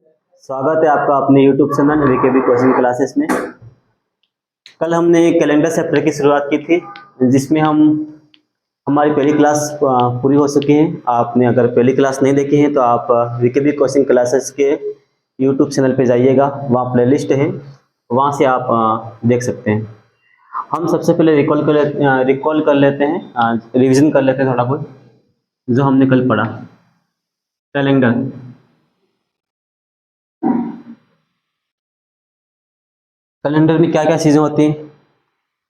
स्वागत है आपका अपने YouTube channel VKB coaching classes में। कल हमने कैलेंडर चैप्टर की शुरुआत की थी, जिसमें हम हमारी पहली क्लास पूरी हो चुकी है। आपने अगर पहली क्लास नहीं देखी है तो आप वीकेबी कोचिंग क्लासेस के YouTube चैनल पे जाइएगा, वहाँ प्लेलिस्ट है, वहाँ से आप देख सकते हैं। हम सबसे पहले रिकॉल कर लेते हैं, रिवीजन कर लेते हैं थोड़ा बहुत जो हमने कल पढ़ा। कैलेंडर कैलेंडर में क्या क्या चीज़ें होती हैं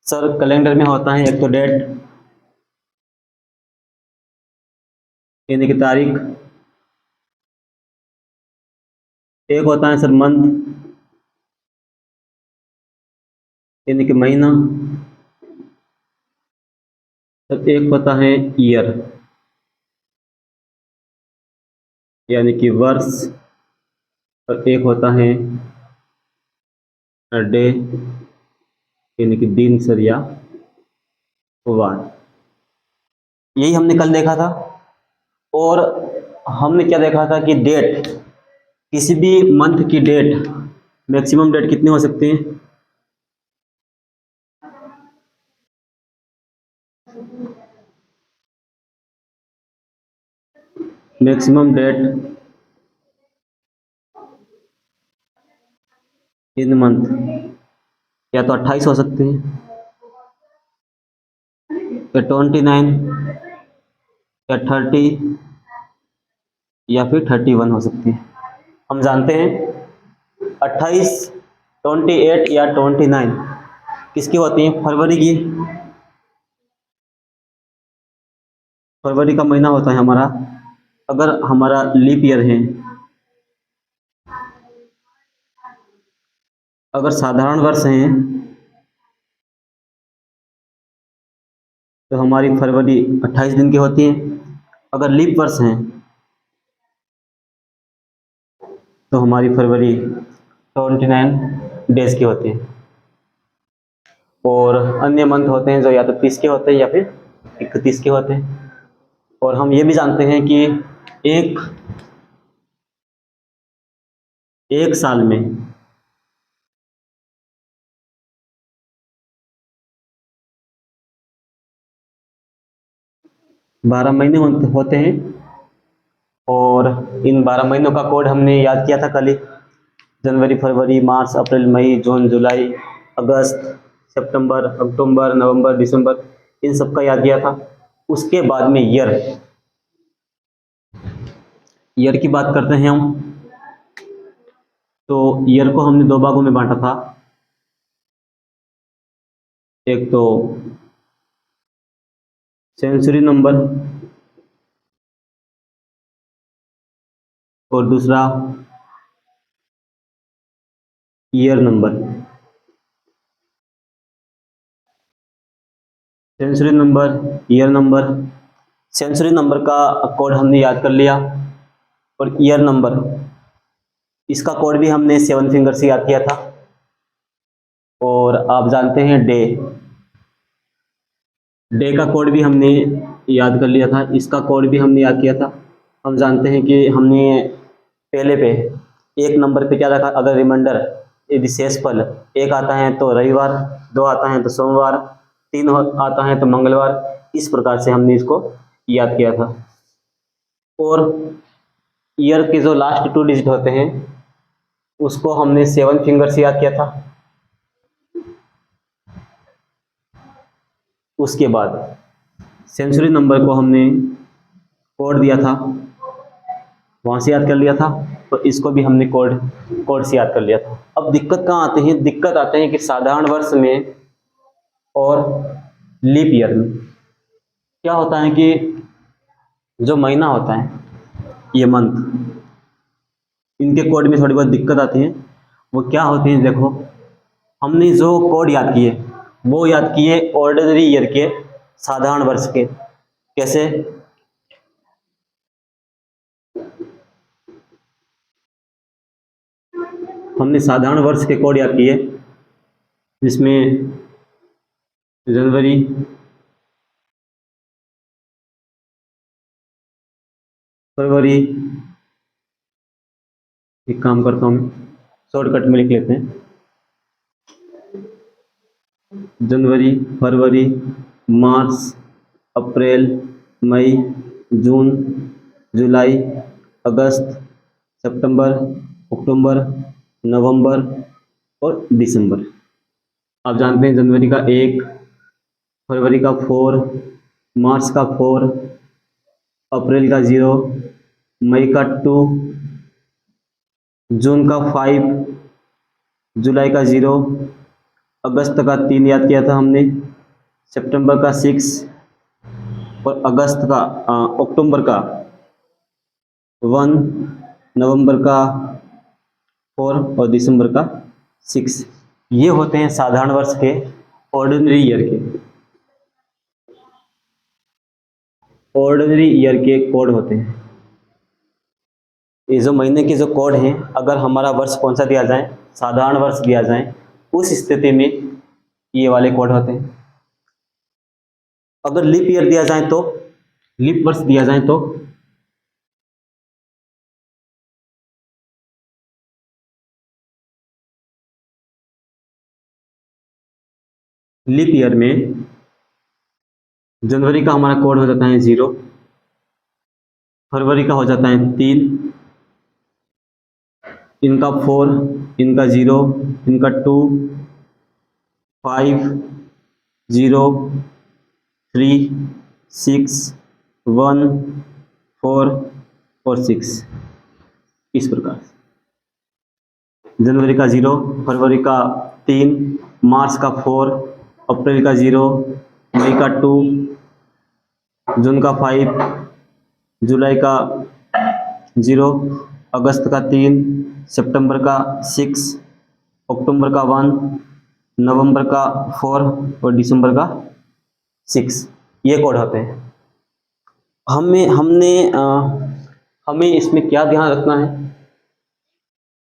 सर? कैलेंडर में होता है एक तो डेट यानी कि तारीख, एक होता है सर मंथ यानी कि महीना, सर एक होता है ईयर यानी कि वर्ष, और एक होता है डे यानी कि दिन सर या वार। यही हमने कल देखा था। और हमने क्या देखा था कि डेट, किसी भी मंथ की डेट, मैक्सिमम डेट कितनी हो सकती है? मैक्सिमम डेट इन मंथ या तो 28 हो सकती है, या 29, या 30, या फिर 31 हो सकती है। हम जानते हैं 28, 28 या 29 किसकी होती है? फरवरी की। फरवरी का महीना होता है हमारा। अगर हमारा लीप ईयर है, अगर साधारण वर्ष है तो हमारी फरवरी 28 दिन की होती है। अगर लीप वर्ष है तो हमारी फरवरी 29 डेज की होती है। और अन्य मंथ होते हैं जो या तो 30 के होते हैं या फिर 31 के होते हैं। और हम ये भी जानते हैं कि एक एक साल में 12 महीने होते हैं। और इन 12 महीनों का कोड हमने याद किया था कल ही। जनवरी, फरवरी, मार्च, अप्रैल, मई, जून, जुलाई, अगस्त, सितंबर, अक्टूबर, नवंबर, दिसंबर, इन सब का याद किया था। उसके बाद में ईयर, ईयर की बात करते हैं हम। तो ईयर को हमने दो भागों में बांटा था। एक तो सेंचुरी नंबर और दूसरा year number. Century number, year number. Century number का कोड हमने याद कर लिया, और ईयर नंबर, इसका कोड भी हमने 7 फिंगर से याद किया था। और आप जानते हैं डे, डे का कोड भी हमने याद कर लिया था, इसका कोड भी हमने याद किया था। हम जानते हैं कि हमने पहले पे एक नंबर पे क्या रखा? अगर रिमाइंडर यदि शेषफल एक आता है तो रविवार, दो आता है तो सोमवार, तीन आता है तो मंगलवार। इस प्रकार से हमने इसको याद किया था। और ईयर के जो लास्ट 2 डिजिट होते हैं उसको हमने 7 फिंगर से याद किया था। उसके बाद सेंचुरी नंबर को हमने कोड दिया था, वहां से याद कर लिया था। तो इसको भी हमने कोड कोड से याद कर लिया था। अब दिक्कत कहाँ आती है? दिक्कत आते हैं कि साधारण वर्ष में और लीप ईयर में क्या होता है कि जो महीना होता है, ये मंथ, इनके कोड में थोड़ी बहुत दिक्कत आती है। वो क्या होती है? देखो, हमने जो कोड याद किए वो याद किए ऑर्डिनरी ईयर के, साधारण वर्ष के। कैसे? हमने साधारण वर्ष के कोड याद किए, जिसमें जनवरी, फरवरी, एक काम करता हूँ, शॉर्टकट में लिख लेते हैं। जनवरी, फरवरी, मार्च, अप्रैल, मई, जून, जुलाई, अगस्त, सितंबर, अक्टूबर, नवंबर और दिसंबर। आप जानते हैं जनवरी का 1, फरवरी का 4, मार्च का 4, अप्रैल का 0, मई का 2, जून का 5, जुलाई का 0, अगस्त का 3 याद किया था हमने, सितंबर का 6 और अक्टूबर का 1, नवंबर का 4 और दिसंबर का 6। ये होते हैं साधारण वर्ष के, ऑर्डिनरी ईयर के। ऑर्डिनरी ईयर के कोड होते हैं। ये जो महीने के जो कोड हैं, अगर हमारा वर्ष कौन सा दिया जाए, साधारण वर्ष दिया जाए, उस स्थिति में ये वाले कोड होते हैं। अगर लीप ईयर दिया जाए तो, लीप वर्ष दिया जाए तो लीप ईयर में जनवरी का हमारा कोड हो जाता है 0, फरवरी का हो जाता है 3, इनका 4, इनका 0, इनका 2, 5, 0, 3, 6, 1, 4 और 6। इस प्रकार जनवरी का 0, फरवरी का 3, मार्च का 4, अप्रैल का 0, मई का 2, जून का 5, जुलाई का 0, अगस्त का 3, सितंबर का 6, अक्टूबर का 1, नवंबर का 4 और दिसंबर का 6। ये कोड होते हैं। हमें इसमें क्या ध्यान रखना है,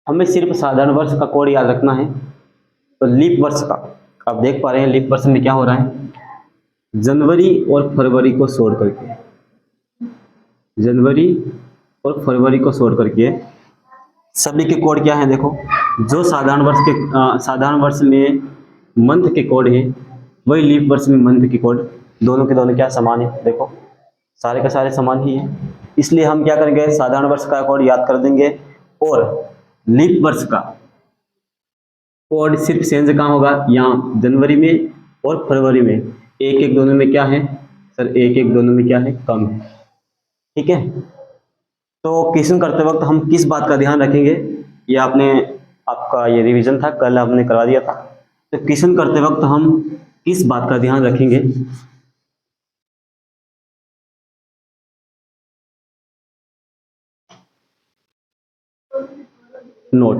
हमें सिर्फ साधारण वर्ष का कोड याद रखना है। तो लीप वर्ष का आप देख पा रहे हैं, लीप वर्ष में क्या हो रहा है, जनवरी और फरवरी को छोड़ करके, जनवरी और फरवरी को छोड़ करके सभी के कोड क्या है, देखो। जो साधारण वर्ष में मंथ के कोड है, वही लीप वर्ष में मंथ के कोड, दोनों के दोनों क्या समान है, देखो सारे का सारे समान ही है। इसलिए हम क्या करेंगे, साधारण वर्ष का कोड याद कर देंगे और लीप वर्ष का कोड सिर्फ चेंज कहाँ होगा, यहाँ जनवरी में और फरवरी में। एक एक दोनों में क्या है सर, एक एक दोनों में क्या है, कम है। ठीक है, तो क्वेश्चन करते वक्त हम किस बात का ध्यान रखेंगे, ये आपका ये रिवीजन था, कल हमने करवा दिया था। तो क्वेश्चन करते वक्त हम किस बात का ध्यान रखेंगे, नोट।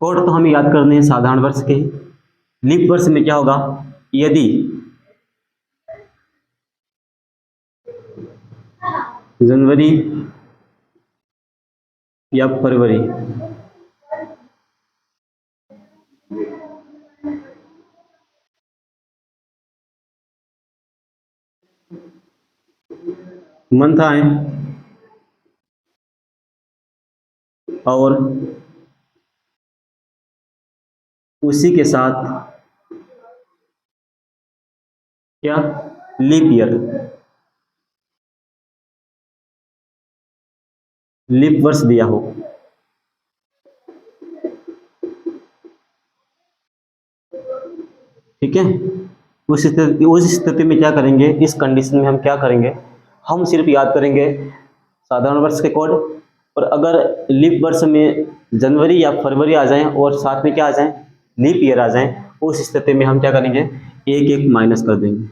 कोड तो हमें याद करने हैं साधारण वर्ष के। लीप वर्ष में क्या होगा, यदि जनवरी या फरवरी मंथ आए और उसी के साथ क्या, लीप ईयर, लीप वर्ष दिया हो, ठीक है। उस स्थिति में क्या करेंगे, इस कंडीशन में हम क्या करेंगे, हम सिर्फ याद करेंगे साधारण वर्ष के कोड। और अगर लीप वर्ष में जनवरी या फरवरी आ जाएं और साथ में क्या आ जाएं, लीप ईयर आ जाएं, उस स्थिति में हम क्या करेंगे, एक एक माइनस कर देंगे,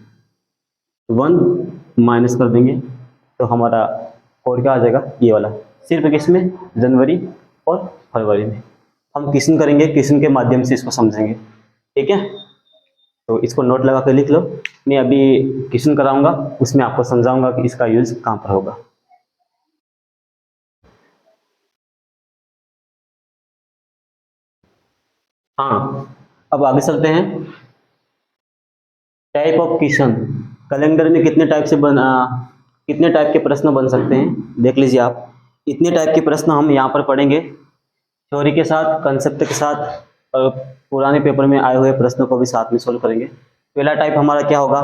1 माइनस कर देंगे, तो हमारा कोड क्या आ जाएगा, ये वाला। सिर्फ किसमें, जनवरी और फरवरी में। हम क्वेश्चन करेंगे, क्वेश्चन के माध्यम से इसको समझेंगे, ठीक है। तो इसको नोट लगा कर लिख लो, मैं अभी क्वेश्चन कराऊंगा, उसमें आपको समझाऊंगा कि इसका यूज कहाँ पर होगा। हाँ, अब आगे चलते हैं। टाइप ऑफ क्वेश्चन, कैलेंडर में कितने टाइप से कितने टाइप के प्रश्न बन सकते हैं देख लीजिए आप। इतने टाइप के प्रश्न हम यहाँ पर पढ़ेंगे, थ्योरी के साथ, कंसेप्ट के साथ, और पुराने पेपर में आए हुए प्रश्नों को भी साथ में सोल्व करेंगे। पहला टाइप हमारा क्या होगा?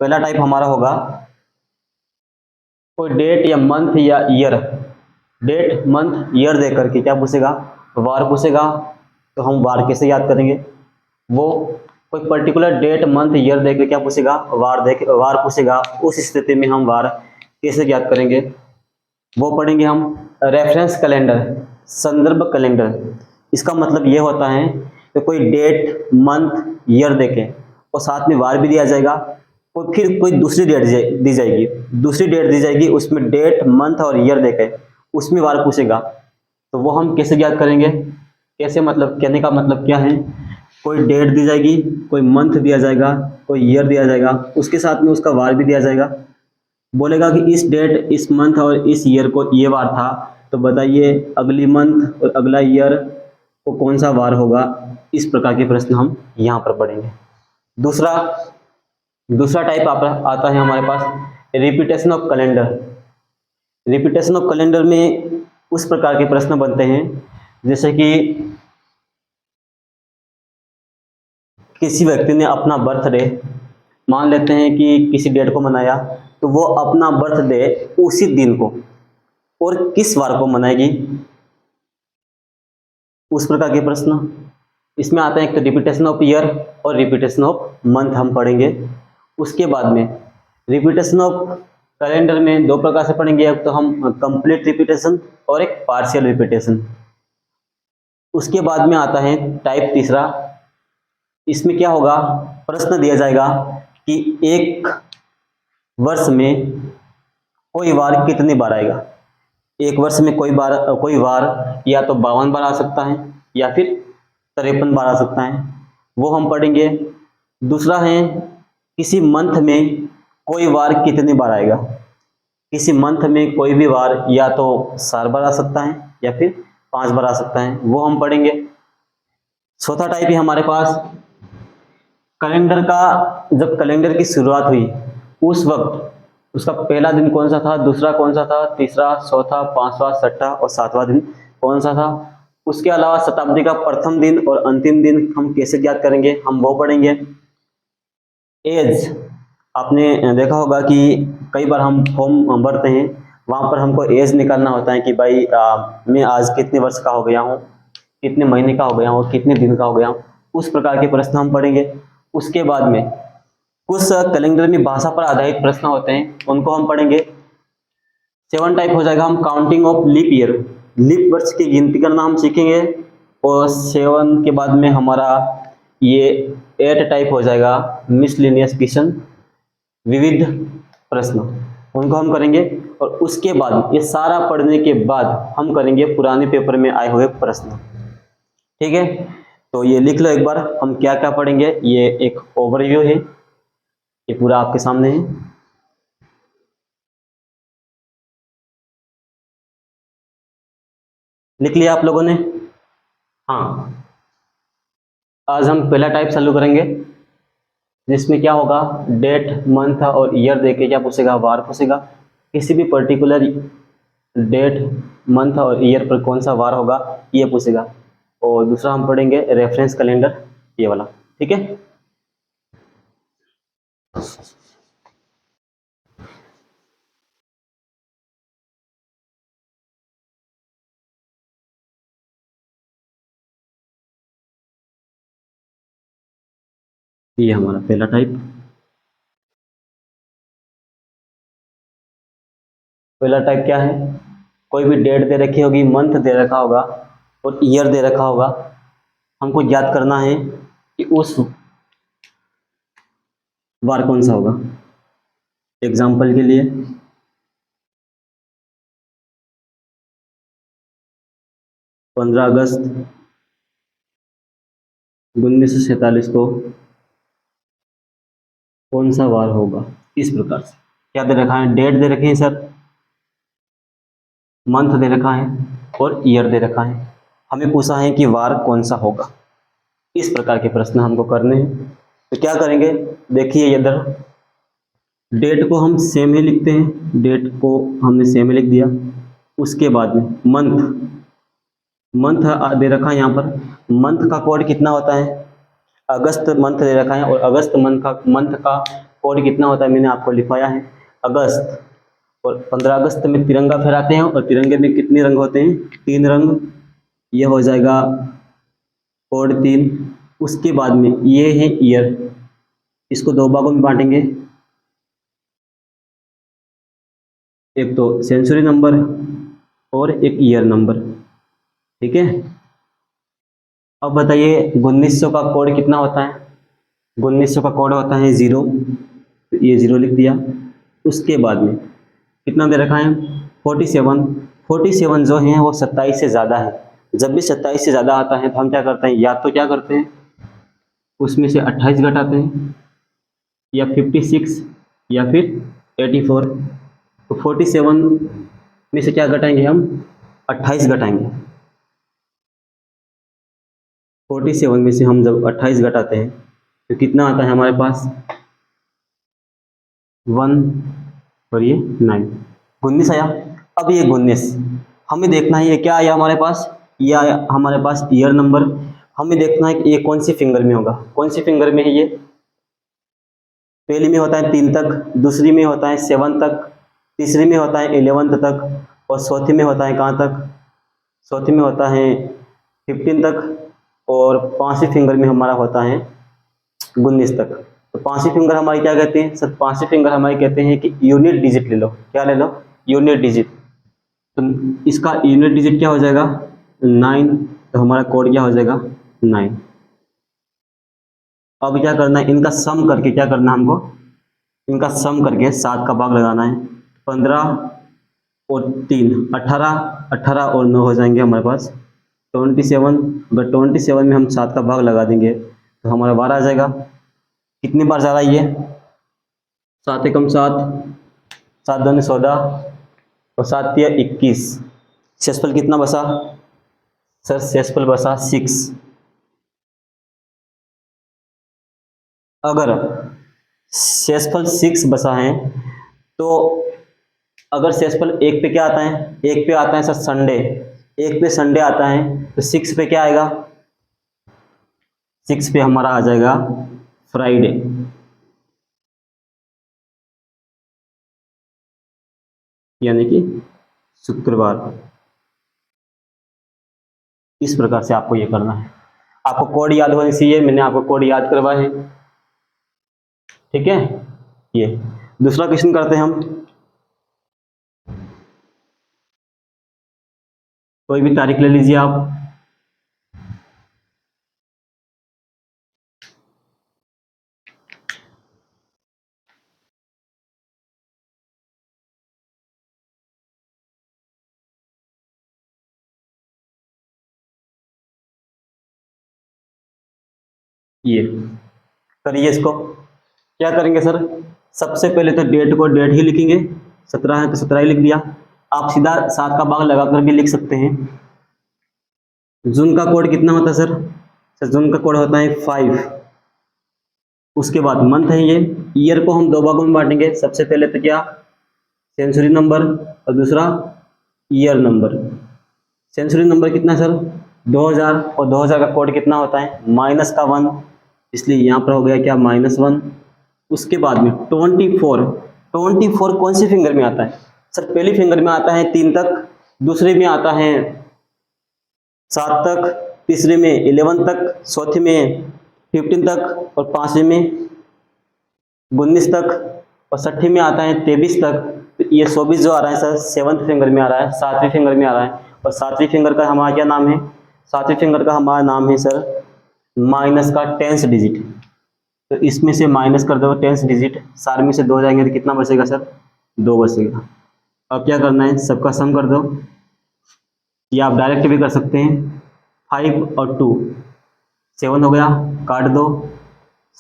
पहला टाइप हमारा होगा कोई डेट या मंथ या ईयर, डेट मंथ ईयर दे करके क्या पूछेगा? वार पूछेगा। तो हम वार कैसे याद करेंगे? वो कोई पर्टिकुलर डेट मंथ ईयर दे के क्या पूछेगा? वार पूछेगा। उस स्थिति में हम वार कैसे याद करेंगे वो पढ़ेंगे हम। रेफरेंस कैलेंडर, संदर्भ कैलेंडर, इसका मतलब ये होता है कि कोई डेट मंथ ईयर देके और साथ में वार भी दिया जाएगा, और फिर कोई दूसरी डेट दी जाएगी, दूसरी डेट दी जाएगी, उसमें डेट मंथ और ईयर देके उसमें वार पूछेगा। तो वो हम कैसे याद करेंगे? कैसे, मतलब कहने का मतलब क्या है? कोई डेट दी जाएगी, कोई मंथ दिया जाएगा, कोई ईयर दिया जाएगा, उसके साथ में उसका वार भी दिया जाएगा। बोलेगा कि इस डेट, इस मंथ और इस ईयर को ये वार था, तो बताइए अगली मंथ और अगला ईयर को कौन सा वार होगा। इस प्रकार के प्रश्न हम यहाँ पर पढ़ेंगे। दूसरा टाइप आता है हमारे पास repetition of calendar. Repetition of calendar में उस प्रकार के प्रश्न बनते हैं जैसे कि किसी व्यक्ति ने अपना बर्थडे, मान लेते हैं कि किसी डेट को मनाया, तो वो अपना बर्थडे उसी दिन को और किस वार को मनाएगी, उस प्रकार के प्रश्न इसमें आते हैं। एक तो रिपीटेशन ऑफ ईयर और रिपीटेशन ऑफ मंथ हम पढ़ेंगे। उसके बाद में रिपीटेशन ऑफ कैलेंडर में दो प्रकार से पढ़ेंगे, एक तो हम कंप्लीट रिपीटेशन और एक पार्शियल रिपीटेशन। उसके बाद में आता है टाइप तीसरा। इसमें क्या होगा? प्रश्न दिया जाएगा कि एक वर्ष में कोई वार कितनी बार आएगा। एक वर्ष में कोई वार या तो 52 बार आ सकता है या फिर 53 बार आ सकता है, वो हम पढ़ेंगे। दूसरा है किसी मंथ में कोई वार कितनी बार आएगा। किसी मंथ में कोई भी वार या तो 4 बार आ सकता है या फिर 5 बार आ सकता है, वो हम पढ़ेंगे। चौथा टाइप है हमारे पास कैलेंडर का। जब कैलेंडर की शुरुआत हुई उस वक्त उसका पहला दिन कौन सा था, दूसरा कौन सा था, तीसरा, चौथा, पांचवा, छठा और सातवां दिन कौन सा था। उसके अलावा शताब्दी का प्रथम दिन और अंतिम दिन हम कैसे ज्ञात करेंगे, हम वो पढ़ेंगे। एज, आपने देखा होगा कि कई बार हम फॉर्म भरते हैं, वहां पर हमको एज निकालना होता है कि भाई मैं आज कितने वर्ष का हो गया हूँ, कितने महीने का हो गया हूँ, कितने दिन का हो गया हूँ। उस प्रकार के प्रश्न हम पढ़ेंगे। उसके बाद में कुछ कैलेंडर में भाषा पर आधारित प्रश्न होते हैं, उनको हम पढ़ेंगे। 7 टाइप हो जाएगा हम counting of leap year, leap वर्ष की गिनती करना हम सीखेंगे। और 7 के बाद में हमारा ये 8 टाइप हो जाएगा मिसलेनियस क्वेश्चन, विविध प्रश्न, उनको हम करेंगे। और उसके बाद ये सारा पढ़ने के बाद हम करेंगे पुराने पेपर में आए हुए प्रश्न। ठीक है, तो ये लिख लो एक बार हम क्या क्या पढ़ेंगे। ये एक ओवरव्यू है, ये पूरा आपके सामने है। लिख लिया आप लोगों ने? हाँ, आज हम पहला टाइप चालू करेंगे जिसमें क्या होगा? डेट, मंथ और ईयर देके क्या पूछेगा? वार पूछेगा। किसी भी पर्टिकुलर डेट, मंथ और ईयर पर कौन सा वार होगा ये पूछेगा। और दूसरा हम पढ़ेंगे रेफरेंस कैलेंडर, ये वाला। ठीक है, ये हमारा पहला टाइप। पहला टाइप क्या है? कोई भी डेट दे रखी होगी, मंथ दे रखा होगा और ईयर दे रखा होगा। हमको याद करना है कि उस वार कौन सा होगा। एग्जाम्पल के लिए 15 अगस्त 1947 को कौन सा वार होगा। इस प्रकार से क्या दे रखा है? डेट दे रखी है सर, मंथ दे रखा है और ईयर दे रखा है। हमें पूछा है कि वार कौन सा होगा। इस प्रकार के प्रश्न हमको करने हैं। तो क्या करेंगे? देखिए इधर डेट को हम सेम ही लिखते हैं, डेट को हमने सेम ही लिख दिया। उसके बाद में मंथ दे रखा है यहाँ पर, मंथ का कोड कितना होता है, अगस्त मंथ दे रखा है और अगस्त मंथ का कोड कितना होता है मैंने आपको लिखवाया है अगस्त। और 15 अगस्त में तिरंगा फहराते हैं और तिरंगे में कितने रंग होते हैं, 3 रंग, ये हो जाएगा कोड 3। उसके बाद में ये है ईयर, इसको 2 भागों में बांटेंगे, एक तो सेंचुरी नंबर और एक ईयर नंबर, ठीक है। अब बताइए 1900 का कोड कितना होता है, 1900 का कोड होता है 0, तो ये 0 लिख दिया। उसके बाद में कितना दे रखा है 47 जो है वो 27 से ज़्यादा है। जब भी 27 से ज़्यादा आता है तो हम क्या करते हैं, या तो क्या करते हैं उसमें से 28 घटाते हैं, या 56 या फिर 84। तो 47 में से क्या घटाएंगे हम, 28 घटाएंगे। 47 में से हम जब 28 घटाते हैं तो कितना आता है हमारे पास 1 और ये 9, 19 आया। अब ये 19 हमें देखना है ये क्या आया हमारे पास, ये आया हमारे पास ईयर नंबर। हमें देखना है कि ये कौन सी फिंगर में होगा, कौन सी फिंगर में है ये, पहली में होता है 3 तक, दूसरी में होता है 7 तक, तीसरी में होता है 11 तक और चौथी में होता है कहाँ तक, चौथी में होता है 15 तक और पांचवी फिंगर में हमारा होता है 19 तक। तो पांचवी फिंगर हमारी क्या कहते हैं सर, पांचवी फिंगर हमारी कहते हैं कि यूनिट डिजिट ले लो, क्या ले लो, यूनिट डिजिट। तो इसका यूनिट डिजिट क्या हो जाएगा 9, तो हमारा कोड क्या हो जाएगा 9। अब क्या करना है, इनका सम करके क्या करना है हमको, इनका सम करके 7 का भाग लगाना है। 15 और 3 18, 18 और 9 हो जाएंगे हमारे पास 27। अगर 27 में हम 7 का भाग लगा देंगे तो हमारा 12 आ जाएगा। कितनी बार जा रहा है ये, 7 एकम 7, 7 दूनी 14 और 7 तिया 21। शेषफल कितना बसा सर, शेषफल बसा 6। अगर शेषफल 6 बसा है तो अगर शेषफल 1 पे क्या आता है, 1 पे आता है सर संडे, 1 पे संडे आता है तो 6 पे क्या आएगा, 6 पे हमारा आ जाएगा फ्राइडे। यानी कि शुक्रवार। इस प्रकार से आपको ये करना है, आपको कोड याद होने चाहिए, मैंने आपको कोड याद करवाया है, ठीक है। ये दूसरा क्वेश्चन करते हैं हम, कोई भी तारीख ले लीजिए आप। ये करिए, इसको क्या करेंगे सर, सबसे पहले तो डेट को डेट ही लिखेंगे, 17 है तो 17 ही लिख दिया। आप सीधा 7 का भाग लगाकर भी लिख सकते हैं। जून का कोड कितना होता है सर, जून का कोड होता है 5। उसके बाद मंथ है ये, ईयर को हम 2 भागों में बांटेंगे, सबसे पहले तो क्या सेंचुरी नंबर और दूसरा ईयर नंबर। सेंचुरी नंबर कितना है सर 2000 और 2000 का कोड कितना होता है -1, इसलिए यहाँ पर हो गया क्या -1। उसके बाद में 24 कौन सी फिंगर में आता है सर, पहली फिंगर में आता है 3 तक, दूसरे में आता है 7 तक, तीसरे में 11 तक, चौथे में 15 तक और पांचवे में 19 तक और छठी में आता है 23 तक। तो ये 24 जो आ रहा है सर 7th फिंगर में आ रहा है, 7वीं फिंगर में आ रहा है। और 7वीं फिंगर का हमारा क्या नाम है, 7वीं फिंगर का हमारा नाम है सर माइनस का 10th डिजिट। तो इसमें से माइनस कर दो 10th डिजिट, 4 में से 2 जाएंगे तो कितना बचेगा सर 2 बचेगा। अब क्या करना है, सबका सम कर दो, या आप डायरेक्ट भी कर सकते हैं। 5 और 2 7 हो गया, काट दो।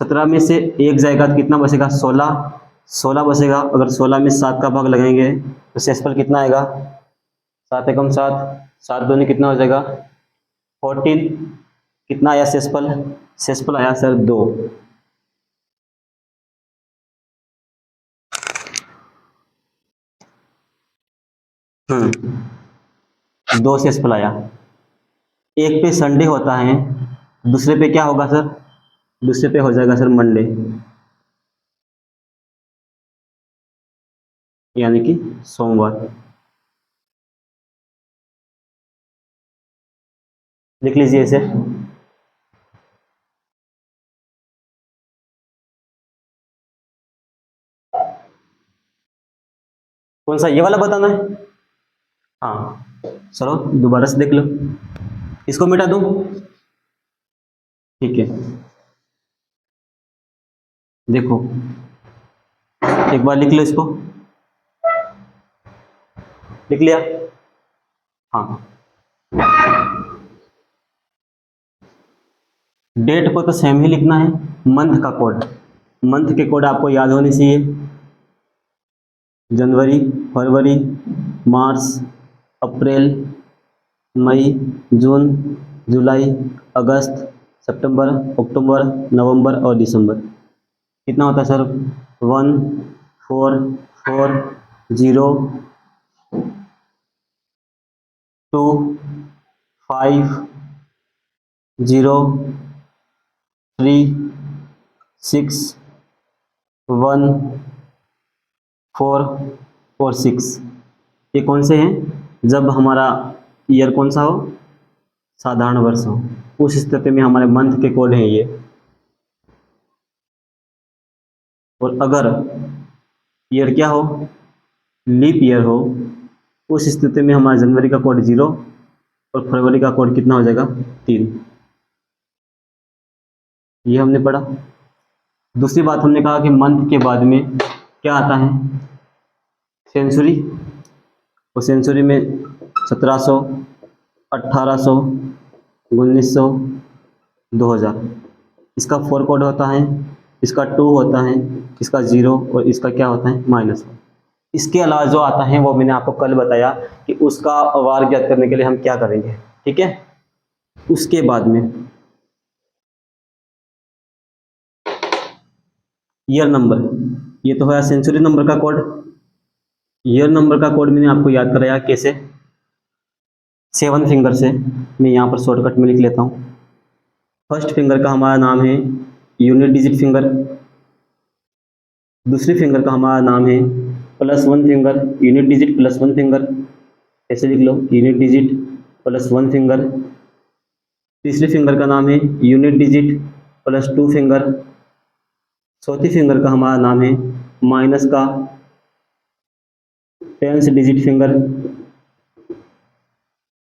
17 में से 1 जाएगा तो कितना बचेगा 16 बचेगा। अगर 16 में 7 का भाग लगाएंगे तो शेषफल कितना आएगा 7 एकम 7, 7 दूनी कितना हो जाएगा 14। कितना आया शेषफल, शेषफल आया सर 2। दो से स्प्लाया, एक पे संडे होता है, दूसरे पे क्या होगा सर, दूसरे पे हो जाएगा सर मंडे, यानी कि सोमवार। लिख लीजिए इसे। कौन सा, ये वाला बताना है? हाँ, चलो दोबारा से देख लो, इसको मिटा दूं? ठीक है, देखो एक बार लिख लो इसको, लिख लिया? हाँ, डेट को तो सेम ही लिखना है, मंथ का कोड, मंथ के कोड आपको याद होने चाहिए, जनवरी, फरवरी, मार्च, अप्रैल, मई, जून, जुलाई, अगस्त, सितंबर, अक्टूबर, नवंबर और दिसंबर। कितना होता है सर? 1 4 5 0 3 6 1 4 और 6। ये कौन से हैं? जब हमारा ईयर कौन सा हो, साधारण वर्ष हो, उस स्थिति में हमारे मंथ के कोड हैं ये। और अगर ईयर क्या हो, लीप ईयर हो, उस स्थिति में हमारा जनवरी का कोड 0 और फरवरी का कोड कितना हो जाएगा, 3। ये हमने पढ़ा। दूसरी बात हमने कहा कि मंथ के बाद में क्या आता है, सेंचुरी। और सेंचुरी में 1700, 1800, 1900, 2000। इसका 4 कोड होता है, इसका 2 होता है, इसका 0 और इसका क्या होता है, -1। इसके अलावा जो आता है वो मैंने आपको कल बताया कि उसका वार ज्ञात करने के लिए हम क्या करेंगे, ठीक है। उसके बाद में ईयर नंबर, ये तो है सेंचुरी नंबर का कोड। ईयर नंबर का कोड मैंने आपको याद कराया कैसे, 7 फिंगर से। मैं यहाँ पर शॉर्टकट में लिख लेता हूँ। फर्स्ट फिंगर का हमारा नाम है यूनिट डिजिट फिंगर, दूसरी फिंगर का हमारा नाम है +1 फिंगर, यूनिट डिजिट +1 फिंगर, ऐसे लिख लो, यूनिट डिजिट +1 फिंगर। तीसरी फिंगर का नाम है यूनिट डिजिट +2 फिंगर। चौथी फिंगर का हमारा नाम है माइनस का 10th डिजिट फिंगर।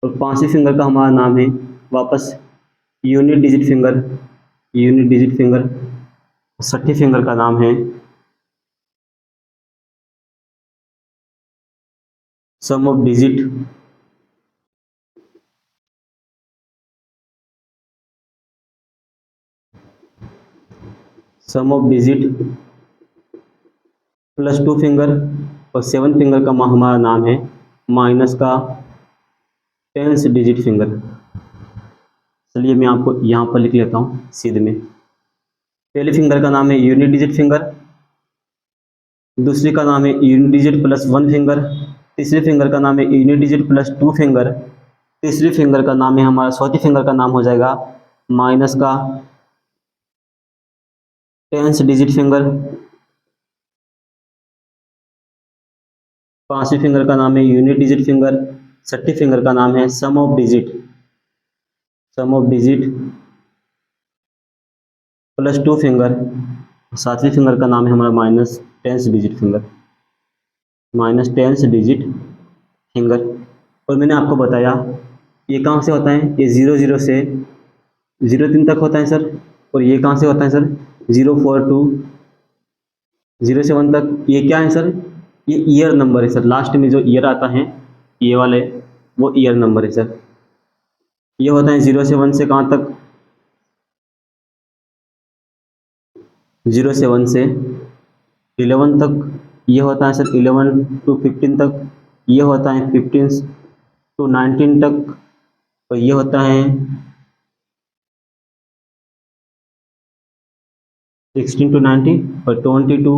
और पांचवी फिंगर का हमारा नाम है वापस unit digit finger, unit digit finger. छठी फिंगर का नाम है sum of digit, sum of digit +2 finger. और 7 फिंगर का हमारा नाम है माइनस का 10th डिजिट फिंगर। चलिए मैं आपको यहाँ पर लिख लेता हूँ सीधे में। पहले फिंगर का नाम है यूनिट डिजिट फिंगर, दूसरी का नाम है यूनिट डिजिट +1 फिंगर, तीसरे फिंगर का नाम है यूनिट डिजिट +2 फिंगर, तीसरी फिंगर का नाम है हमारा, चौथी फिंगर का नाम हो जाएगा माइनस का 10th डिजिट फिंगर। पांचवी फिंगर का नाम है यूनिट डिजिट फिंगर। छठी फिंगर का नाम है sum of digit, sum of digit +2 finger. सातवीं फिंगर का नाम है हमारा -10th digit finger, -10th digit finger. और मैंने आपको बताया ये कहाँ से होता है, ये 00 से 03 तक होता है सर। और ये कहाँ से होता है सर, 04 to 07 तक। ये क्या है सर, ये ईयर नंबर है सर। लास्ट में जो ईयर आता है ये वाले, वो ईयर नंबर है सर। ये होता है 0 से 1 से कहाँ तक, 0 से 1 से 11 तक। ये होता है सर 11 to 15 तक। ये होता है 15 to 19 तक। और ये होता है 16 to 19 और 20 to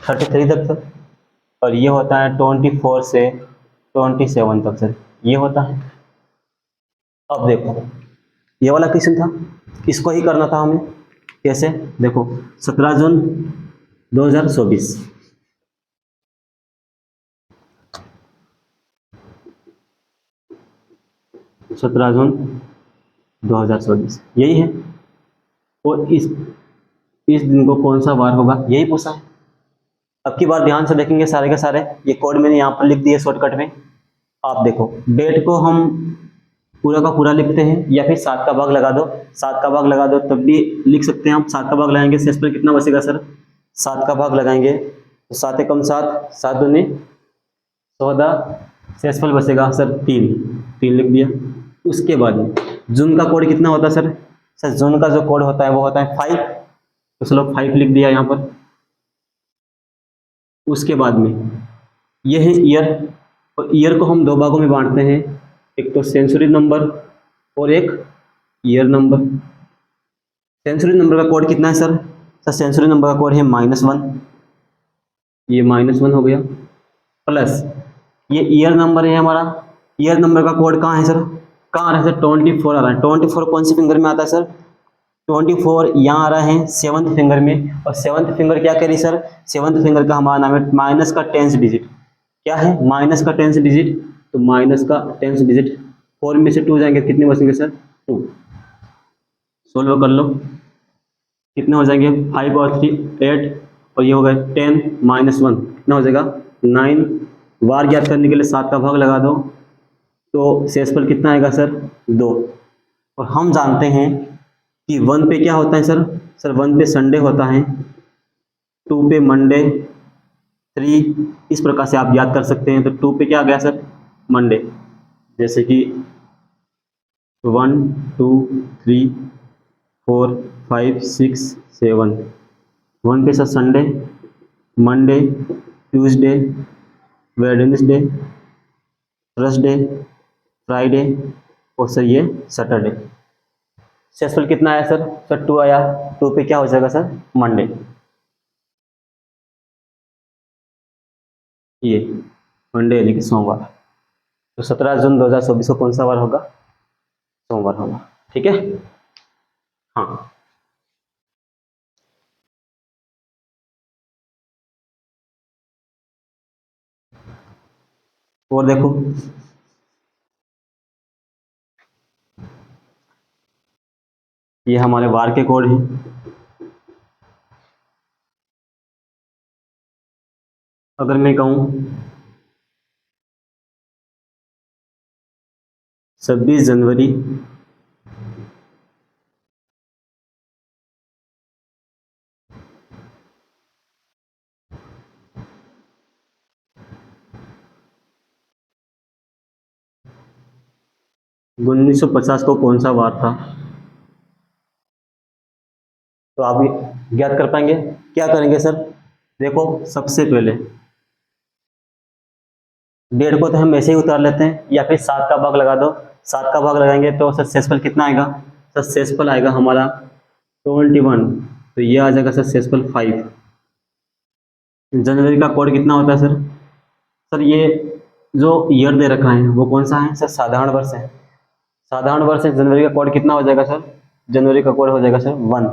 33 तक सर। और ये होता है 24 से 27 तक सर, ये होता है। अब देखो ये वाला क्वेश्चन था, इसको ही करना था हमें। कैसे? देखो 17 जून 2024, 17 जून 2024 यही है। और इस दिन को कौन सा वार होगा, यही पूछा है। अब की बार ध्यान से देखेंगे सारे के सारे, ये कोड मैंने यहाँ पर लिख दिए शॉर्टकट में। आप देखो डेट को हम पूरा का पूरा लिखते हैं या फिर 7 का भाग लगा दो, 7 का भाग लगा दो तब भी लिख सकते हैं हम। 7 का भाग लगाएंगे शेषफल कितना बचेगा सर? 7 का भाग लगाएंगे तो 7 एकम 7, 7 दूनी 14, शेषफल बचेगा सर 3, 3 लिख दिया। उसके बाद में जून का कोड कितना होता है सर? सर जून का जो कोड होता है वो होता है 5, तो चलो 5 लिख दिया यहाँ पर। उसके बाद में ये है ईयर, और ईयर को हम दो भागों में बांटते हैं, एक तो सेंचुरी नंबर और एक ईयर नंबर। सेंचुरी नंबर का कोड कितना है सर? सर सेंचुरी नंबर का कोड है -1, ये -1 हो गया। प्लस ये ईयर नंबर है हमारा, ईयर नंबर का कोड कहाँ है सर? कहाँ आ रहा है सर? 24 आ रहा है। 24 कौन सी फिंगर में आता है सर? 24 यहाँ आ रहा है 7th फिंगर में। और 7th फिंगर क्या करी सर? 7th फिंगर का हमारा नाम है माइनस का 10th डिजिट। क्या है? माइनस का 10th डिजिट। तो माइनस का 10th डिजिट, 4 में से 2 जाएंगे, कितने बचेंगे सर? 2। सोल्व कर लो, कितने हो जाएंगे? 5 और 3 8, और ये हो गए 10 -1, कितना हो जाएगा? 9। वार ज्ञात करने के लिए 7 का भाग लगा दो, तो शेषफल कितना आएगा सर? 2। और हम जानते हैं कि 1 पे क्या होता है सर? सर 1 पे संडे होता है, 2 पे मंडे, 3 इस प्रकार से आप याद कर सकते हैं। तो 2 पे क्या आ गया सर? मंडे। जैसे कि 1 2 3 4 5 6 7, 1 पे sir Sunday, Monday, Tuesday, Wednesday, Thursday, Friday, और सर ये सैटरडे। शेषफल कितना आया सर? सर 2 आया। 2 पे क्या हो जाएगा सर? मंडे। ये मंडे यानी कि सोमवार। तो 17 जून 2024 को कौन सा वार होगा? सोमवार होगा। ठीक है। हाँ और देखो ये हमारे वार के कोड हैं। अगर मैं कहूँ 26 जनवरी 1950 को कौन सा वार था, तो आप ज्ञात कर पाएंगे? क्या करेंगे सर? देखो सबसे पहले डेढ़ को तो हम ऐसे ही उतार लेते हैं, या फिर 7 का भाग लगा दो। 7 का भाग लगाएंगे तो सर शेषफल कितना आएगा? सर शेषफल आएगा हमारा 21, तो ये आ जाएगा सर शेषफल 5। जनवरी का कोड कितना होता है सर? सर ये जो ईयर दे रखा है वो कौन सा है सर? साधारण वर्ष है। साधारण वर्ष है, जनवरी का कोड कितना हो जाएगा सर? जनवरी का कोड हो जाएगा सर 1।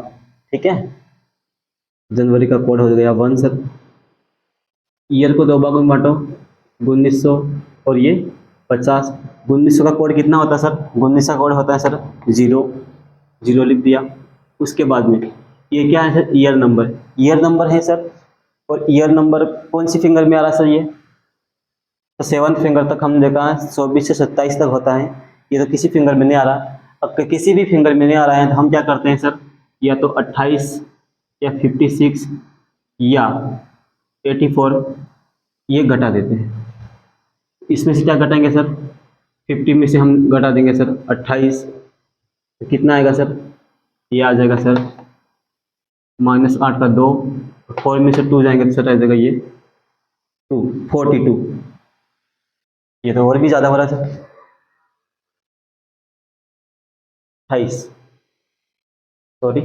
ठीक है, जनवरी का कोड हो गया 1 सर। ईयर को दो भागों में बांटो, 1900 और ये 50। 1900 का कोड कितना होता है सर? 1900 का कोड होता है सर 0, 0 लिख दिया। उसके बाद में ये क्या है sir? Year number, year number है सर। और ईयर नंबर कौन सी फिंगर में आ रहा है सर? ये तो 7th फिंगर तक हम देखा है, 24 से 27 तक होता है। ये तो किसी फिंगर में नहीं आ रहा। अब किसी भी फिंगर में नहीं आ रहा है तो हम क्या करते हैं सर? या तो 28 या 56 या 84 ये घटा देते हैं। इसमें से क्या घटाएंगे सर? 50 में से हम घटा देंगे सर 28, तो कितना आएगा सर? ये आ जाएगा सर -8 का 2, 4 में से 2 जाएंगे तो सर आ जाएगा ये 2, 42। ये तो और भी ज़्यादा हो रहा है सर, 28, सॉरी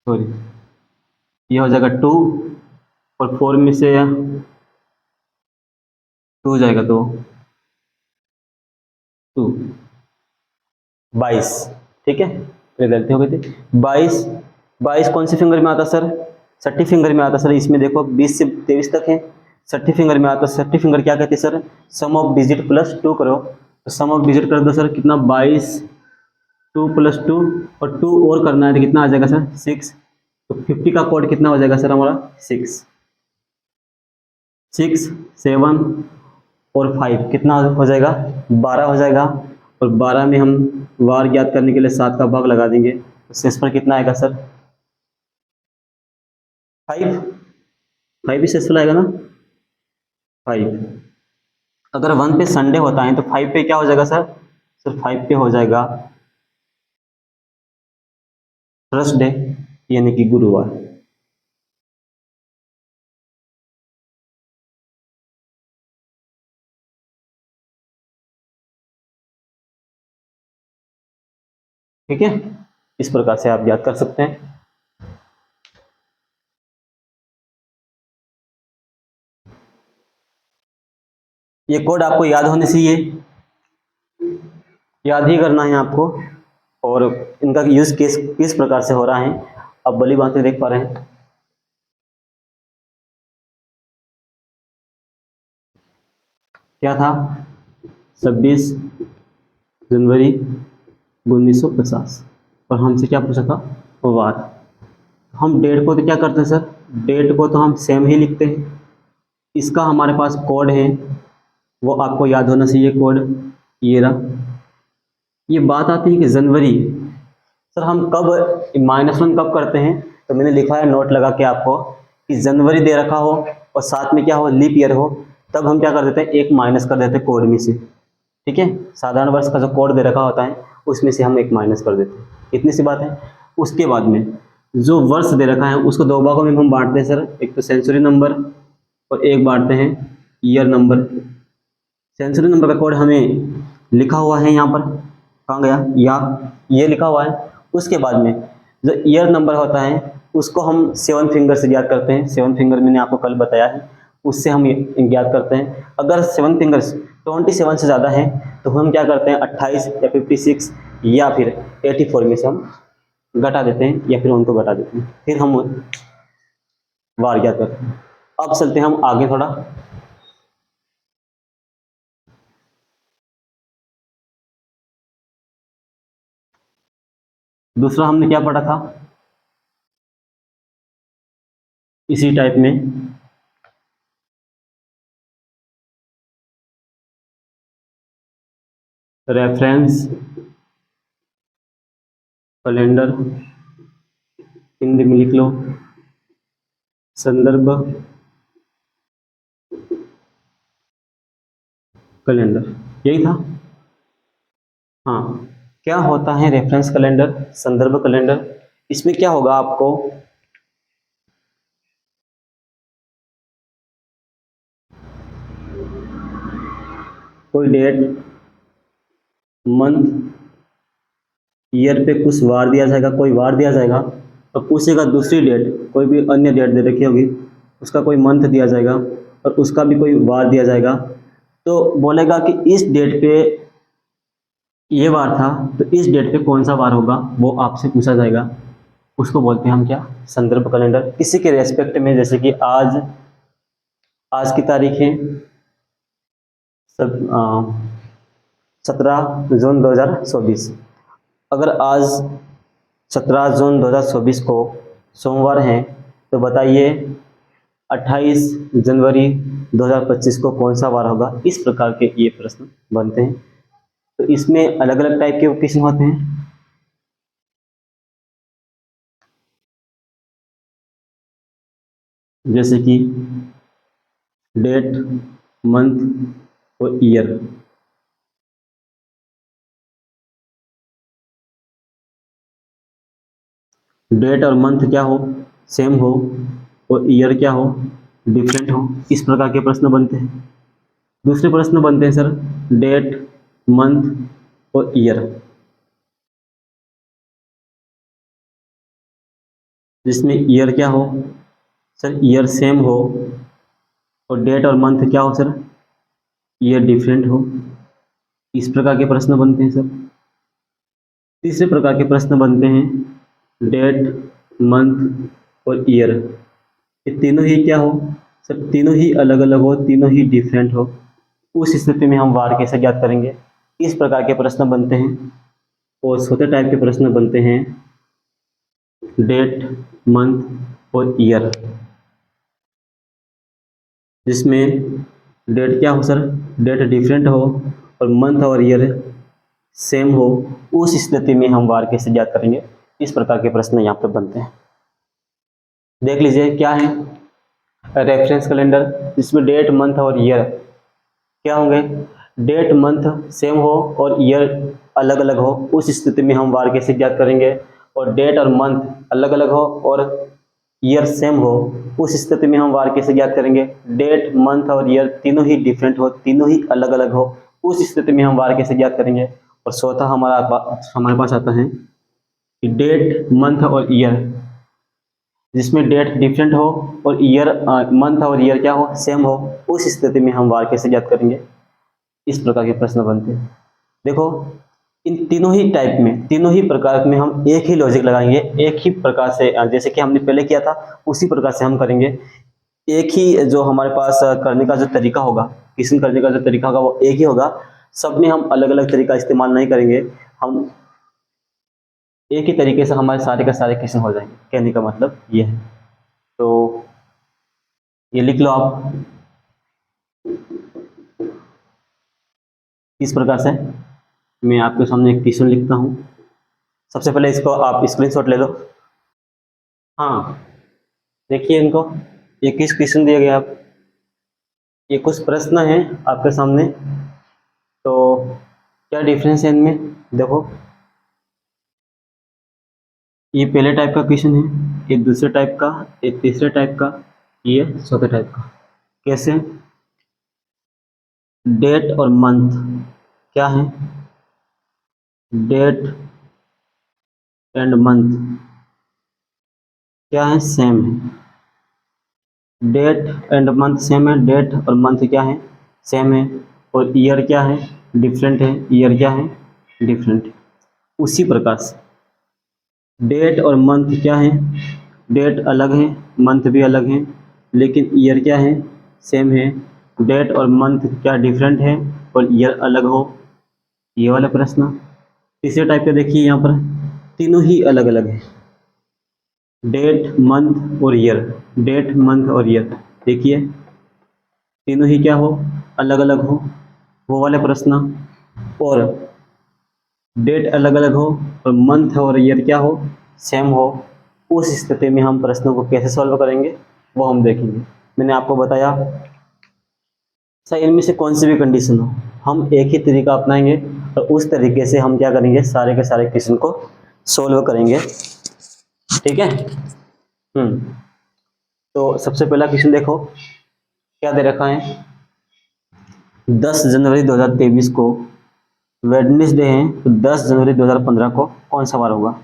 सॉरी, ये हो जाएगा 2 और 4 में से 2 जाएगा तो 2 22, ठीक है। ये गलती हो गई थी। 22 22 कौन सी फिंगर में आता सर? 60 फिंगर में आता सर। इसमें देखो 20 से 23 तक है, 60 फिंगर में आता। 60 फिंगर क्या कहते हैं sir? Sum of digit plus 2 करो, तो सम ऑफ डिजिट कर दो सर, कितना 22, 2 प्लस 2 और 2 और करना है तो कितना आ जाएगा सर? 6। तो 50 का कोड कितना हो जाएगा सर हमारा? 6 6 7 और 5 कितना हो जाएगा? 12 हो जाएगा। और 12 में हम वार ज्ञात करने के लिए 7 का भाग लगा देंगे, तो शेष पर कितना आएगा सर? 5 5 ही शेष पर आएगा ना? 5। अगर 1 पे संडे होता है तो 5 पे क्या हो जाएगा सर? सर 5 पे हो जाएगा थर्सडे, यानी कि गुरुवार। ठीक है, इस प्रकार से आप याद कर सकते हैं। ये कोड आपको याद होने चाहिए, याद ही करना है आपको। और इनका यूज किस प्रकार से हो रहा है आप भली बातें देख पा रहे हैं। क्या था? 26 जनवरी 1950। और हमसे क्या पूछा था? वार। हम डेट को तो क्या करते हैं सर? डेट को तो हम सेम ही लिखते हैं। इसका हमारे पास कोड है, वो आपको याद होना चाहिए कोड। ये रहा। ये बात आती है कि जनवरी, सर हम कब -1 कब करते हैं? तो मैंने लिखा है नोट लगा के आपको कि जनवरी दे रखा हो और साथ में क्या हो? लीप ईयर हो, तब हम क्या कर देते हैं? एक माइनस कर देते हैं कोड में से। ठीक है, साधारण वर्ष का जो कोड दे रखा होता है उसमें से हम एक माइनस कर देते हैं। इतनी सी बात है। उसके बाद में जो वर्ष दे रखा है उसको 2 भागों में हम बांटते हैं सर, एक तो सेंचुरी नंबर और एक बांटते हैं ईयर नंबर। सेंचुरी नंबर का कोड हमें लिखा हुआ है यहाँ पर, कहाँ गया? या ये लिखा हुआ है। उसके बाद में जो ईयर नंबर होता है उसको हम 7 फिंगर से याद करते हैं। 7 फिंगर मैंने आपको कल बताया है, उससे हम याद करते हैं। अगर 7 फिंगर्स 27 से ज़्यादा है तो हम क्या करते हैं? 28 या 56 या फिर 84 में से हम घटा देते हैं या फिर उनको घटा देते हैं, फिर हम वार याद करते हैं। अब चलते हैं हम आगे थोड़ा। दूसरा हमने क्या पढ़ा था इसी टाइप में? रेफरेंस कैलेंडर, हिंदी में लिख लो संदर्भ कैलेंडर, यही था। हाँ, क्या होता है रेफरेंस कैलेंडर, संदर्भ कैलेंडर? इसमें क्या होगा आपको? कोई डेट, मंथ, ईयर पे कुछ वार दिया जाएगा, कोई वार दिया जाएगा और पूछेगा दूसरी डेट, कोई भी अन्य डेट दे रखी होगी, उसका कोई मंथ दिया जाएगा और उसका भी कोई वार दिया जाएगा। तो बोलेगा कि इस डेट पे ये वार था, तो इस डेट पे कौन सा वार होगा वो आपसे पूछा जाएगा। उसको बोलते हैं हम क्या? संदर्भ कैलेंडर। किसी के रेस्पेक्ट में, जैसे कि आज आज की तारीख है 17 जून 2024। अगर आज 17 जून 2024 को सोमवार है तो बताइए 28 जनवरी 2025 को कौन सा वार होगा। इस प्रकार के ये प्रश्न बनते हैं। तो इसमें अलग अलग टाइप के क्वेश्चन होते हैं, जैसे कि डेट, मंथ और ईयर। डेट और मंथ क्या हो? सेम हो, और ईयर क्या हो? डिफरेंट हो। इस प्रकार के प्रश्न बनते हैं। दूसरे प्रश्न बनते हैं सर डेट, मंथ और ईयर, जिसमें ईयर क्या हो? सर ईयर सेम हो और डेट और मंथ क्या हो सर, ईयर डिफरेंट हो, इस प्रकार के प्रश्न बनते हैं सर। तीसरे प्रकार के प्रश्न बनते हैं डेट, मंथ और ईयर, ये तीनों ही क्या हो सर, तीनों ही अलग अलग हो, तीनों ही डिफरेंट हो, उस स्थिति में हम वार कैसे ज्ञात करेंगे, इस प्रकार के प्रश्न बनते हैं। और छोटे टाइप के प्रश्न बनते हैं डेट, मंथ और ईयर, जिसमें डेट क्या हो सर, डेट डिफरेंट हो और मंथ और ईयर सेम हो, उस स्थिति में हम वार कैसे ज्ञात करेंगे, इस प्रकार के प्रश्न यहाँ पर बनते हैं। देख लीजिए क्या है, रेफरेंस कैलेंडर, जिसमें डेट, मंथ और ईयर क्या होंगे, डेट मंथ सेम हो और ईयर अलग अलग हो, उस स्थिति में हम वार कैसे ज्ञात करेंगे। और डेट और मंथ अलग अलग हो और ईयर सेम हो, उस स्थिति में हम वार कैसे ज्ञात करेंगे। डेट, मंथ और ईयर तीनों ही डिफरेंट हो, तीनों ही अलग अलग हो, उस स्थिति में हम वार कैसे ज्ञात करेंगे। और चौथा हमारे पास आता है कि डेट, मंथ और ईयर, जिसमें डेट डिफरेंट हो और ईयर, मंथ और ईयर क्या हो, सेम हो, उस स्थिति में हम वार कैसे ज्ञात करेंगे। इस प्रकार के प्रश्न बनते हैं। देखो इन तीनों ही टाइप में, तीनों ही प्रकार में हम एक ही लॉजिक लगाएंगे, एक ही प्रकार से, जैसे कि हमने पहले किया था उसी प्रकार से हम करेंगे। एक ही जो हमारे पास करने का जो तरीका होगा, क्वेश्चन करने का जो तरीका होगा वो एक ही होगा, सब में हम अलग अलग तरीका इस्तेमाल नहीं करेंगे, हम एक ही तरीके से हमारे सारे का सारे क्वेश्चन हो जाएंगे, कहने का मतलब ये है। तो ये लिख लो आप इस प्रकार से। मैं आपके सामने एक क्वेश्चन लिखता हूँ, सबसे पहले इसको आप स्क्रीनशॉट ले लो। हाँ देखिए इनको, ये किस क्वेश्चन दिया गया, आप ये कुछ प्रश्न है आपके सामने, तो क्या डिफरेंस है इनमें, देखो ये पहले टाइप का क्वेश्चन है, ये दूसरे टाइप का, ये तीसरे टाइप का, ये चौथे टाइप का। कैसे, डेट और मंथ क्या है, डेट एंड मंथ क्या है, सेम है, डेट एंड मंथ सेम है, डेट और मंथ क्या है, सेम है, और ईयर क्या है, डिफरेंट है, ईयर क्या है, डिफरेंट है। उसी प्रकार से डेट और मंथ क्या है, डेट अलग है, मंथ भी अलग है, लेकिन ईयर क्या है, सेम है। डेट और मंथ क्या डिफरेंट है और ईयर अलग हो, ये वाला प्रश्न। तीसरे टाइप का देखिए यहाँ पर तीनों ही अलग अलग है, डेट, मंथ और ईयर, डेट, मंथ और ईयर, देखिए तीनों ही क्या हो, अलग अलग हो, वो वाले प्रश्न। और डेट अलग अलग हो और मंथ और ईयर क्या हो, सेम हो, उस स्थिति में हम प्रश्नों को कैसे सॉल्व करेंगे वो हम देखेंगे। मैंने आपको बताया सर इनमें से कौन सी भी कंडीशन हो हम एक ही तरीका अपनाएंगे और उस तरीके से हम क्या करेंगे, सारे के सारे क्वेश्चन को सॉल्व करेंगे, ठीक है। तो सबसे पहला क्वेश्चन देखो क्या दे रखा है, 10 जनवरी 2023 को वेडनेसडे है, तो 10 जनवरी 2015 को कौन सा वार होगा।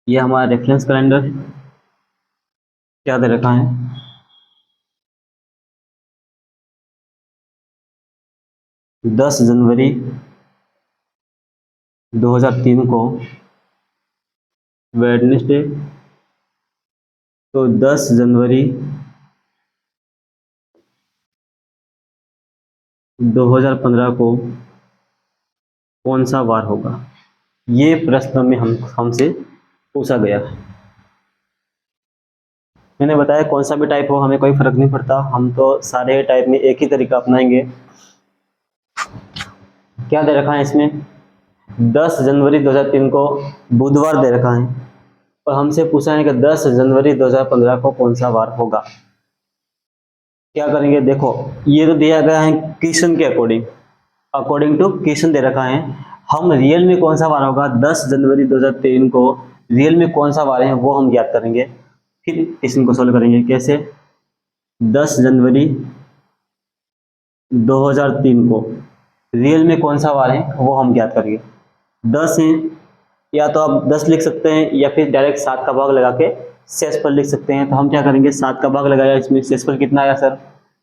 ये हमारा रेफरेंस कैलेंडर है, क्या दे रखा है, 10 जनवरी 2003 को वेडनेसडे, तो 10 जनवरी 2015 को कौन सा वार होगा, ये प्रश्न में हमसे पूछा गया है। मैंने बताया कौन सा भी टाइप हो हमें कोई फर्क नहीं पड़ता, हम तो सारे टाइप में एक ही तरीका अपनाएंगे। क्या दे रखा है इसमें, 10 जनवरी 2003 को बुधवार दे रखा है और हमसे पूछा है कि 10 जनवरी 2015 को कौन सा वार होगा। क्या करेंगे, देखो ये तो दिया गया है क्वेश्चन के अकॉर्डिंग, अकॉर्डिंग टू क्वेश्चन दे रखा है, हम रियल में कौन सा वार होगा 10 जनवरी 2003 को रियल में कौन सा वार है वो हम ज्ञात करेंगे, फिर क्वेश्चन को सोल्व करेंगे। कैसे, 10 जनवरी 2003 को रियल में कौन सा वार है वो हम ज्ञात करेंगे। 10 है या तो आप 10 लिख सकते हैं या फिर डायरेक्ट 7 का भाग लगा के शेषफल लिख सकते हैं। तो हम क्या करेंगे, 7 का भाग लगाया, इसमें शेषफल कितना आया सर,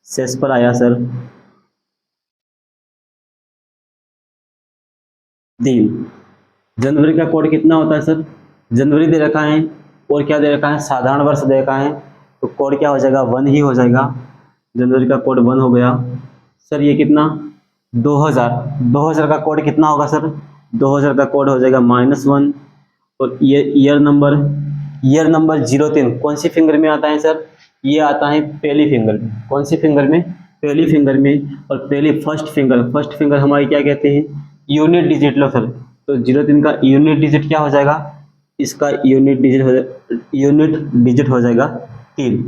शेषफल आया सर 3। जनवरी का कोड कितना होता है सर, जनवरी दे रखा है और क्या दे रखा है, साधारण वर्ष दे रखा है, तो कोड क्या हो जाएगा, 1 ही हो जाएगा। जनवरी का कोड 1 हो गया सर। ये कितना, 2000 का कोड कितना होगा सर, 2000 का कोड हो जाएगा -1। और ये ईयर नंबर 03 कौन सी फिंगर में आता है सर, ये आता है पहली फिंगर में। कौन सी फिंगर में, पहली फिंगर में। और पहली फर्स्ट फिंगर हमारी क्या कहते हैं, यूनिट डिजिट लो सर। तो 03 का यूनिट डिजिट क्या हो जाएगा, इसका यूनिट डिजिट हो जाएगा 3।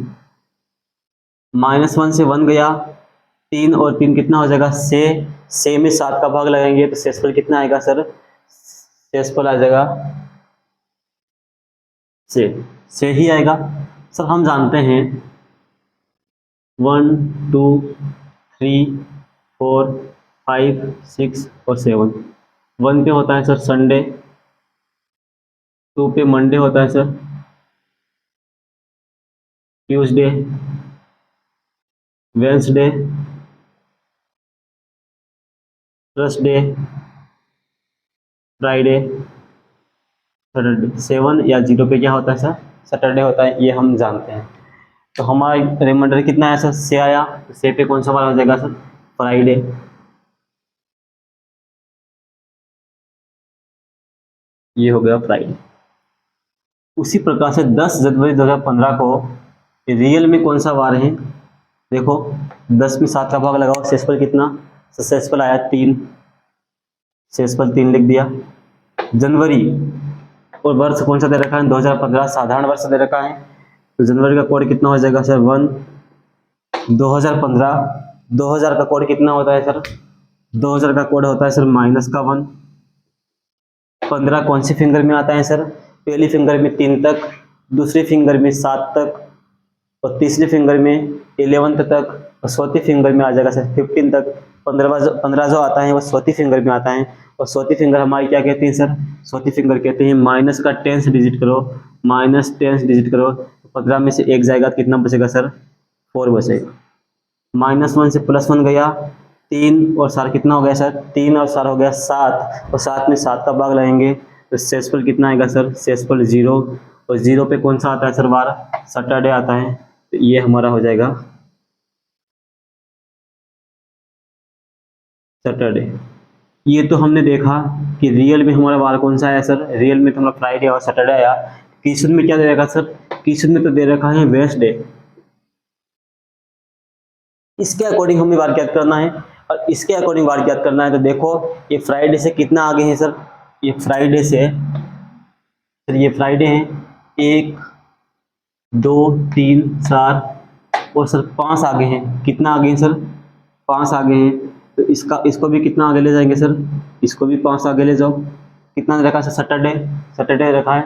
-1 से 1 गया, 3 और 3 कितना हो जाएगा, 6 में 7 का भाग लगाएंगे तो शेषफल कितना आएगा सर, शेषफल आ जाएगा 6 ही आएगा सर। हम जानते हैं 1 2 3 4 5 6 और 7। 1 पे होता है सर संडे, 2 पे मंडे होता है sir, Tuesday, Wednesday, Thursday, Friday, Saturday. 7 या 0 पे क्या होता है सर, सैटरडे होता है, ये हम जानते हैं। तो हमारा रिमाइंडर कितना आया सर, 6 आया। तो 6 पे कौन सा वार हो जाएगा सर, फ्राइडे। ये हो गया फ्राइडे। उसी प्रकार से 10 जनवरी 2015 को रियल में कौन सा वार है, देखो 10 में 7 का भाग लगाओ, शेषफल कितना, शेषफल आया 3, शेषफल 3 लिख दिया। जनवरी और वर्ष कौन सा दे रखा है, 2015 साधारण वर्ष दे रखा है। तो जनवरी का कोड कितना हो जाएगा सर 1। 2000 का कोड कितना होता है सर, 2000 का कोड होता है सर -1। 15 कौन सी फिंगर में आता है सर, पहली फिंगर में 3 तक, दूसरी फिंगर में 7 तक, और तीसरी फिंगर में 11th तक, और चौथी फिंगर में आ जाएगा सर 15 तक। 15 जो आता है वो चौथी फिंगर में आता है। और चौथी फिंगर हमारी क्या कहती है सर, चौथी फिंगर कहते हैं माइनस का 10 डिजिट करो, -10 डिजिट करो, 15 में से 1 जाएगा, कितना बचेगा सर, 4 बचेगा। -1 से +1 गया, 3 और 4 कितना हो गया सर, 3 और 4 हो गया 7, और 7 में 7 का भाग लगाएंगे तो शेषफल कितना आएगा सर, शेषफल 0। और 0 पे कौन सा आता है सर वार, सैटरडे आता है। तो ये हमारा हो जाएगा सैटरडे। ये तो हमने देखा कि रियल में हमारा वार कौन सा आया सर, रियल में तो हमारा फ्राइडे और सैटरडे आया। क्वेश्चन में क्या दे रखा सर, क्वेश्चन में तो दे रखा है वेडनेसडे। इसके अकॉर्डिंग हमें वार ज्ञात करना है, और इसके अकॉर्डिंग वार ज्ञात करना है। तो देखो ये फ्राइडे से कितना आगे है सर, ये फ्राइडे से सर, ये फ्राइडे है 1 2 3 4 और सर 5 आगे हैं। कितना आगे हैं सर, 5 आगे हैं। तो इसको भी कितना आगे ले जाएंगे सर, इसको भी 5 आगे ले जाओ। कितना रखा है सर, सैटरडे रखा है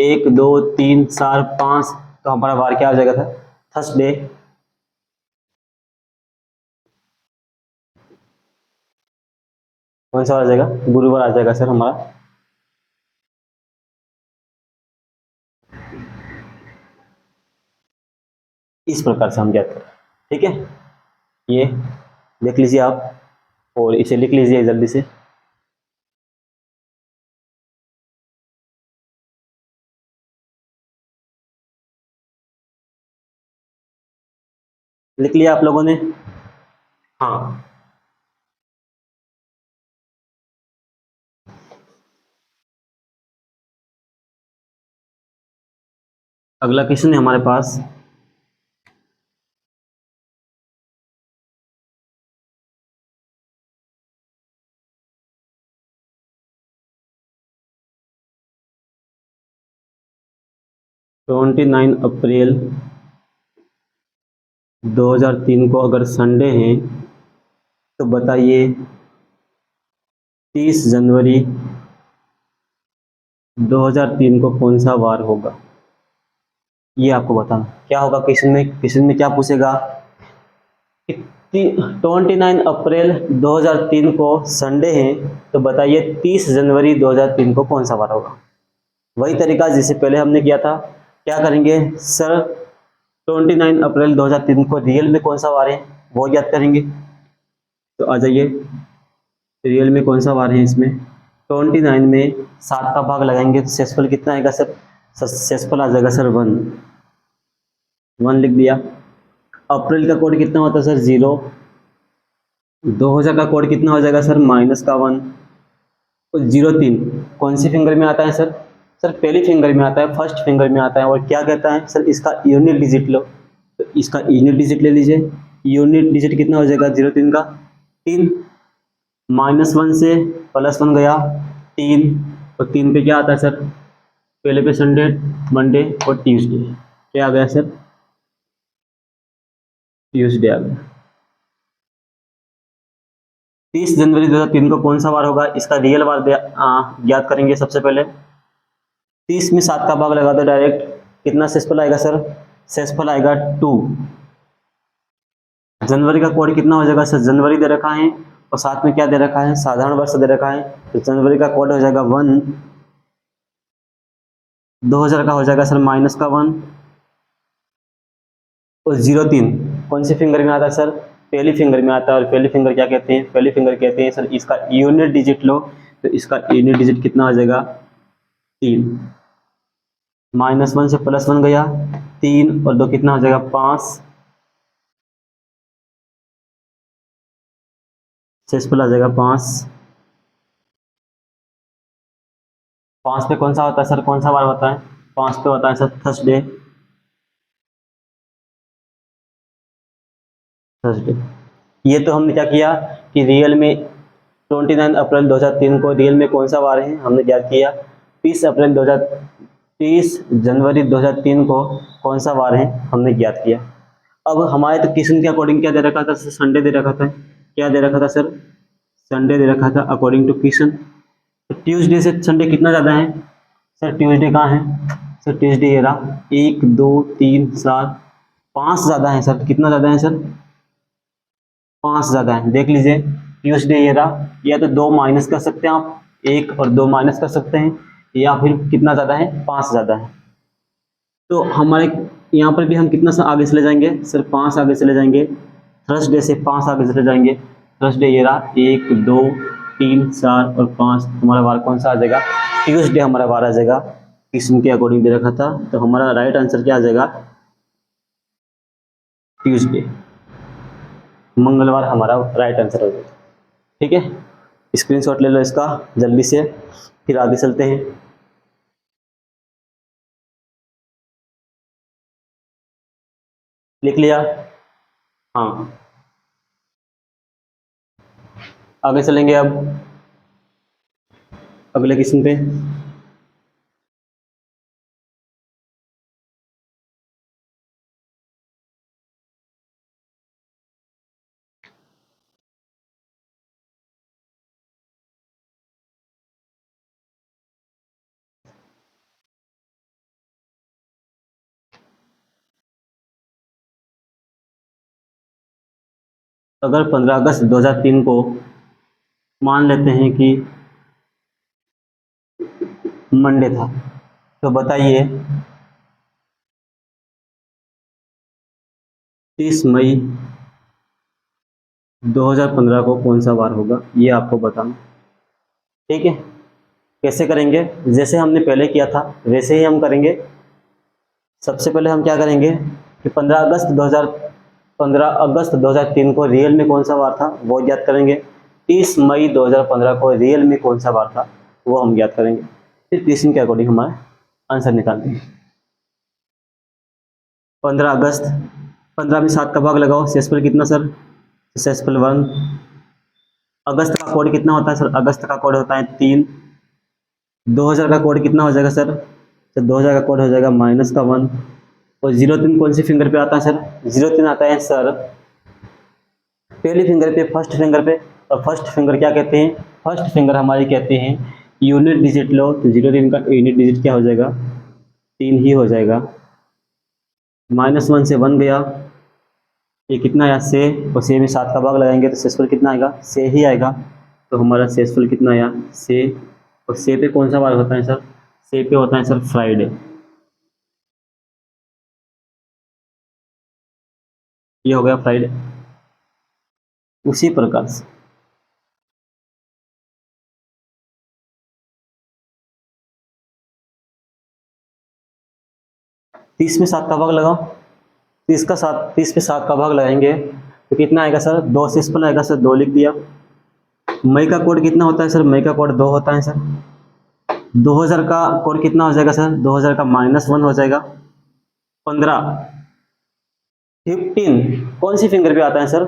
1 2 3 4 5। तो हमारा वार क्या आ जाएगा सर, थर्सडे। कौन सा आ जाएगा, गुरुवार आ जाएगा सर हमारा। इस प्रकार से हम ज्ञात करें, ठीक है। ये देख लीजिए आप, और इसे लिख लीजिए जल्दी से। लिख लिया आप लोगों ने, हाँ। अगला क्वेश्चन है हमारे पास, (29 अप्रैल 2003 को अगर संडे है तो बताइए 30 जनवरी 2003 को कौन सा वार होगा। ये आपको बताना क्या होगा। क्वेश्चन में क्या पूछेगा, 29 अप्रैल 2003 को संडे है तो बताइए 30 जनवरी 2003 को कौन सा वार होगा। वही तरीका जिसे पहले हमने किया था। क्या करेंगे सर, 29 अप्रैल 2003 को रियल में कौन सा वार है वो याद करेंगे। तो आ जाइए, रियल में कौन सा वार है इसमें, 29 में 7 का भाग लगाएंगे तो शेषफल कितना आएगा सर, शेषफल आ जाएगा सर 1 लिख दिया। अप्रैल का कोड कितना होता है सर 0, 2000 का कोड कितना हो जाएगा सर -1, तो 03 कौन सी फिंगर में आता है सर, सर पहली फिंगर में आता है, फर्स्ट फिंगर में आता है। और क्या कहता है सर, इसका यूनिट डिजिट लो, तो इसका यूनिट डिजिट ले लीजिए। यूनिट डिजिट कितना हो जाएगा 03 का 3, -1 से +1 गया 3, और 3 पे क्या आता है सर, पहले पे संडे, मंडे और ट्यूसडे, क्या आ गया सर, ट्यूसडे आ गया। 30 जनवरी 2003 को कौन सा वार होगा, इसका रियल वार याद करेंगे। सबसे पहले 30 में 7 का भाग लगा दो डायरेक्ट, कितना शेषफल आएगा सर, शेषफल आएगा 2। जनवरी का कोड कितना हो जाएगा सर, जनवरी दे रखा है और साथ में क्या दे रखा है, साधारण वर्ष दे रखा है, तो जनवरी का कोड हो जाएगा 1, 2000 का हो जाएगा सर -1, और 03 कौन सी फिंगर में आता है सर, पहली फिंगर में आता है। और पहली फिंगर क्या कहते हैं, पहली फिंगर कहते हैं सर, इसका यूनिट डिजिट लो, तो इसका यूनिट डिजिट कितना हो जाएगा 3, -1 से +1 गया 3 और 2 कितना हो जाएगा 5, शेषफल आ जाएगा 5। 5 पे कौन सा होता है सर, कौन सा वार होता है, 5 पे होता है सर थर्सडे, थर्सडे। ये तो हमने क्या किया कि रियल में 29 अप्रैल 2003 को रियल में कौन सा वार है हमने याद किया। 30 जनवरी 2003 को कौन सा वार है हमने ज्ञात किया। अब हमारे तो क्वेश्चन के अकॉर्डिंग क्या दे रखा था, संडे दे रखा था। क्या दे रखा था सर, संडे दे रखा था अकॉर्डिंग टू क्वेश्चन। तो ट्यूसडे से संडे कितना ज़्यादा है सर, ट्यूसडे कहाँ है सर, ट्यूसडे ये रहा 1 2 3 4 5 ज़्यादा है सर, कितना ज़्यादा है सर, 5 ज़्यादा है। देख लीजिए ट्यूसडे ये रहा, या तो 2 माइनस कर सकते हैं आप, 1 और 2 माइनस कर सकते हैं, या फिर कितना ज़्यादा है 5 ज़्यादा है। तो हमारे यहाँ पर भी हम कितना सा आगे चले जाएंगे सर, 5 आगे चले जाएंगे, थर्सडे से 5 आगे चले जाएंगे। थर्सडे ये रहा 1 2 3 4 और 5, हमारा वार कौन सा आ जाएगा, ट्यूसडे हमारा वार आ जाएगा। किस्म के अकॉर्डिंग दे रखा था, तो हमारा राइट आंसर क्या आ जाएगा, ट्यूसडे, मंगलवार हमारा राइट आंसर हो जाएगा। ठीक है, स्क्रीनशॉट ले लो इसका जल्दी से, फिर आगे चलते हैं। लिख लिया, हाँ आगे चलेंगे अब अगले क्वेश्चन पे। अगर 15 अगस्त 2003 को मान लेते हैं कि मंडे था, तो बताइए 30 मई 2015 को कौन सा वार होगा, ये आपको बताना। ठीक है, कैसे करेंगे, जैसे हमने पहले किया था वैसे ही हम करेंगे। सबसे पहले हम क्या करेंगे कि 15 अगस्त 2003 को रियल में कौन सा वार था वो याद करेंगे। 30 मई 2015 को रियल में कौन सा वार था वो हम याद करेंगे, फिर क्वेश्चन के अकॉर्डिंग हमारा आंसर निकालते हैं। 15 अगस्त, 15 में 7 का भाग लगाओ, शेषफल कितना सर, शेषफल 1। अगस्त का कोड कितना होता है सर, अगस्त का कोड होता है 3। 2000 का कोड कितना हो जाएगा सर, तो 2000 का कोड हो जाएगा -1। और 03 कौन सी फिंगर पे आता है सर, 03 आता है सर पहली फिंगर पे, फर्स्ट फिंगर पे। और फर्स्ट फिंगर क्या कहते हैं, फर्स्ट फिंगर हमारी कहते हैं यूनिट डिजिट लो, तो 03 का यूनिट डिजिट क्या हो जाएगा 3 ही हो जाएगा। -1 से 1 गया, ये कितना आया 6, और 6 में 7 का भाग लगाएंगे तो शेषफल कितना आएगा 6 ही आएगा। तो हमारा शेषफल कितना आया 6, और 6 पे कौन सा वार होता है सर, से पे होता है सर फ्राइडे। ये हो गया फ्राइडे। उसी प्रकार से 30 में 7 का भाग लगाओ। 30 पे 7 का भाग लगाएंगे तो कितना आएगा सर? 2 से पर आएगा सर, 2 लिख दिया। मई का कोड कितना होता है सर? मई का कोड 2 होता है सर। 2000 का कोड कितना हो जाएगा सर? 2000 का -1 हो जाएगा। 15 15 कौन सी फिंगर पे आता है सर?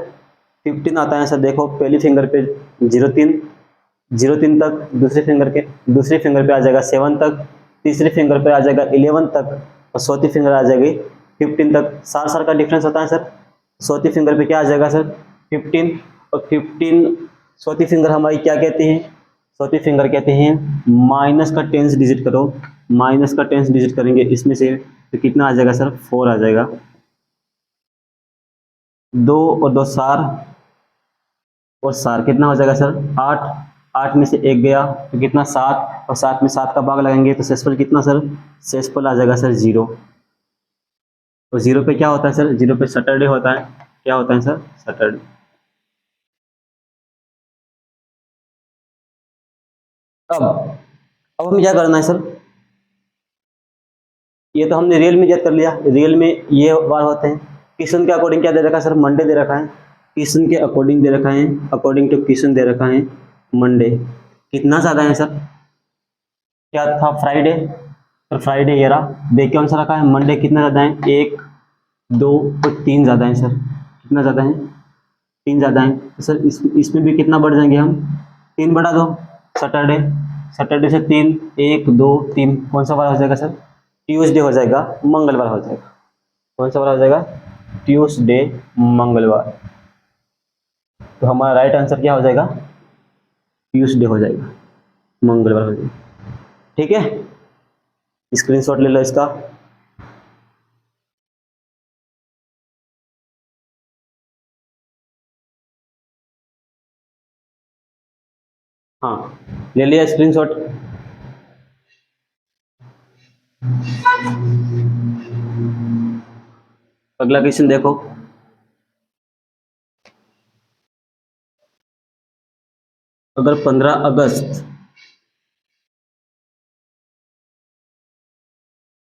15 आता है सर। देखो पहली फिंगर पे 03, 03 तक, दूसरी फिंगर पे आ जाएगा 7 तक, तीसरी फिंगर पे आ जाएगा 11 तक, और चौथी फिंगर आ जाएगी 15 तक। 4 का डिफरेंस होता है सर। चौथी फिंगर पे क्या आ जाएगा सर? 15, और 15 चौथी फिंगर हमारी क्या कहती है? चौथी फिंगर कहते हैं माइनस का 10 डिजिट करो। माइनस का 10 डिजिट करेंगे इसमें से तो कितना आ जाएगा सर? 4 आ जाएगा। 2 और 2 4, और 4 कितना हो जाएगा सर? 8। 8 में से 1 गया तो कितना? 7, और 7 में 7 का भाग लगाएंगे तो शेषफल कितना सर? शेषफल आ जाएगा सर 0। तो 0 पे क्या होता है सर? 0 पे सैटरडे होता है। क्या होता है सर? सैटरडे। अब हमें क्या करना है सर? ये तो हमने रियल में ज्ञात कर लिया। रियल में ये बार होते हैं। क्वेश्चन के अकॉर्डिंग क्या दे रखा है सर? मंडे दे रखा है। क्वेश्चन के अकॉर्डिंग दे रखा है, अकॉर्डिंग टू क्वेश्चन दे रखा है मंडे। कितना ज्यादा है सर? क्या था? फ्राइडे। तो फ्राइडे ये रहा। देख के अनुसार रखा है। मंडे कितना ज्यादा है? 1 2 और 3 ज्यादा है सर। कितना ज्यादा है? 3 ज्यादा है। तो सर इसमें भी कितना बढ़ जाएंगे हम? 3 बढ़ा दो। सैटरडे। सैटरडे से 3, 1 2 3 कौन सा बार हो जाएगा सर? ट्यूसडे हो जाएगा, मंगलवार हो जाएगा। कौन सा बार हो जाएगा? ट्यूसडे, मंगलवार। तो हमारा राइट आंसर क्या हो जाएगा? ट्यूसडे हो जाएगा, मंगलवार हो जाएगा। ठीक है, स्क्रीनशॉट ले लो इसका। हाँ, ले लिया स्क्रीनशॉट। अगला क्वेश्चन देखो। अगर 15 अगस्त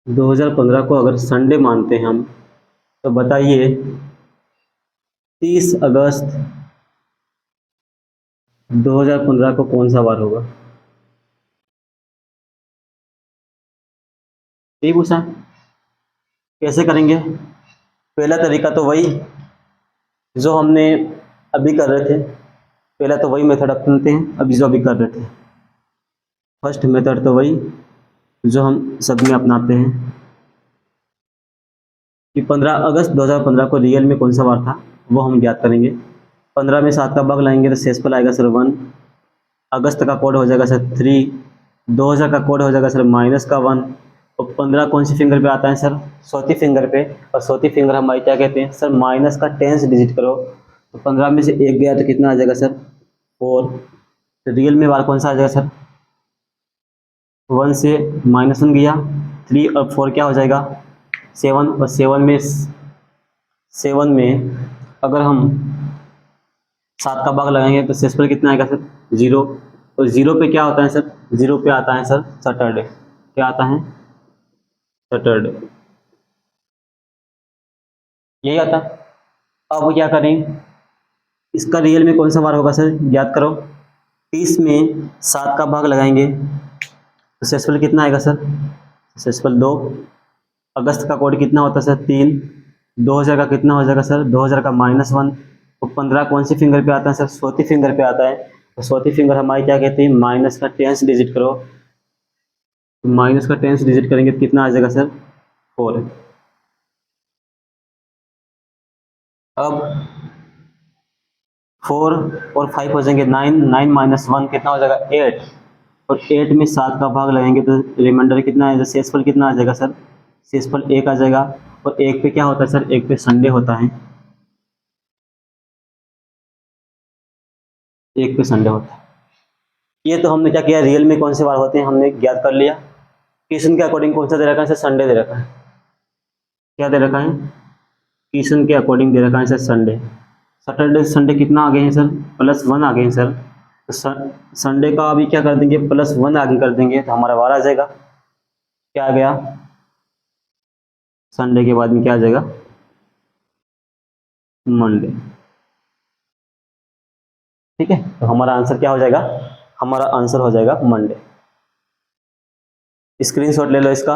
2015 को अगर संडे मानते हैं हम, तो बताइए 30 अगस्त 2015 को कौन सा वार होगा? यही पूछा। कैसे करेंगे? पहला तरीका तो वही जो हमने अभी कर रहे थे। पहला तो वही मेथड अपनाते हैं अभी जो अभी कर रहे थे। फर्स्ट मेथड तो वही जो हम सब में अपनाते हैं कि 15 अगस्त 2015 को रियल में कौन सा वार था वो हम ज्ञात करेंगे। 15 में 7 का भाग लाएंगे तो शेषफल आएगा सर 1। अगस्त का कोड हो जाएगा सर 3। 2000 का कोड हो जाएगा सर -1। और 15 कौन सी फिंगर पे आता है सर? चौथी फिंगर पे। और चौथी फिंगर हमारी क्या कहते हैं सर? माइनस का 10 डिजिट करो तो 15 में से 1 गया तो कितना आ जाएगा सर? 4। तो रियल में वार कौन सा आ जाएगा सर? 1 से -1 गया, 3 और 4 क्या हो जाएगा? 7। और 7 में अगर हम 7 का भाग लगाएंगे तो शेषफल कितना आएगा सर? 0। और 0 पे क्या होता है सर? 0 पे आता है सर सैटरडे। क्या आता है? सैटरडे। यही आता है। अब क्या करें? इसका रियल में कौन सा वार होगा सर? याद करो। 30 में 7 का भाग लगाएंगे तो शेषफल कितना आएगा सर? शेषफल 2। अगस्त का कोड कितना होता है सर? 3। 2000 का कितना हो जाएगा सर? 2000 का -1। तो 15 कौन सी फिंगर पे आता है सर? चौथी फिंगर पे आता है। तो चौथी फिंगर हमारी क्या कहती है? माइनस का 10 डिजिट करो। तो माइनस का 10 डिजिट करेंगे तो कितना आ जाएगा सर? 4। अब 4 और 5 हो जाएंगे 9। 9 - 1 कितना हो जाएगा? 8। और 8 में 7 का भाग लगाएंगे तो रिमाइंडर कितना आएगा? शेषफल कितना आ जाएगा सर? शेषफल 1 आ जाएगा। और 1 पे क्या होता है सर? 1 पे संडे होता है। 1 पे संडे होता है। ये तो हमने क्या किया? रियल में कौन से वार होते हैं हमने ज्ञात कर लिया। क्वेश्चन के अकॉर्डिंग कौन सा दे रखा है सर? संडे दे रखा है। क्या दे रखा है? क्वेश्चन के अकॉर्डिंग दे रखा है सर संडे। सैटरडे संडे कितना आ गए हैं सर? +1 आ गए हैं सर। तो संडे का अभी क्या कर देंगे? +1 आगे कर देंगे तो हमारा वार आ जाएगा। क्या आ गया? संडे के बाद में क्या आ जाएगा? मंडे। ठीक है, तो हमारा आंसर क्या हो जाएगा? हमारा आंसर हो जाएगा मंडे। स्क्रीनशॉट ले लो इसका।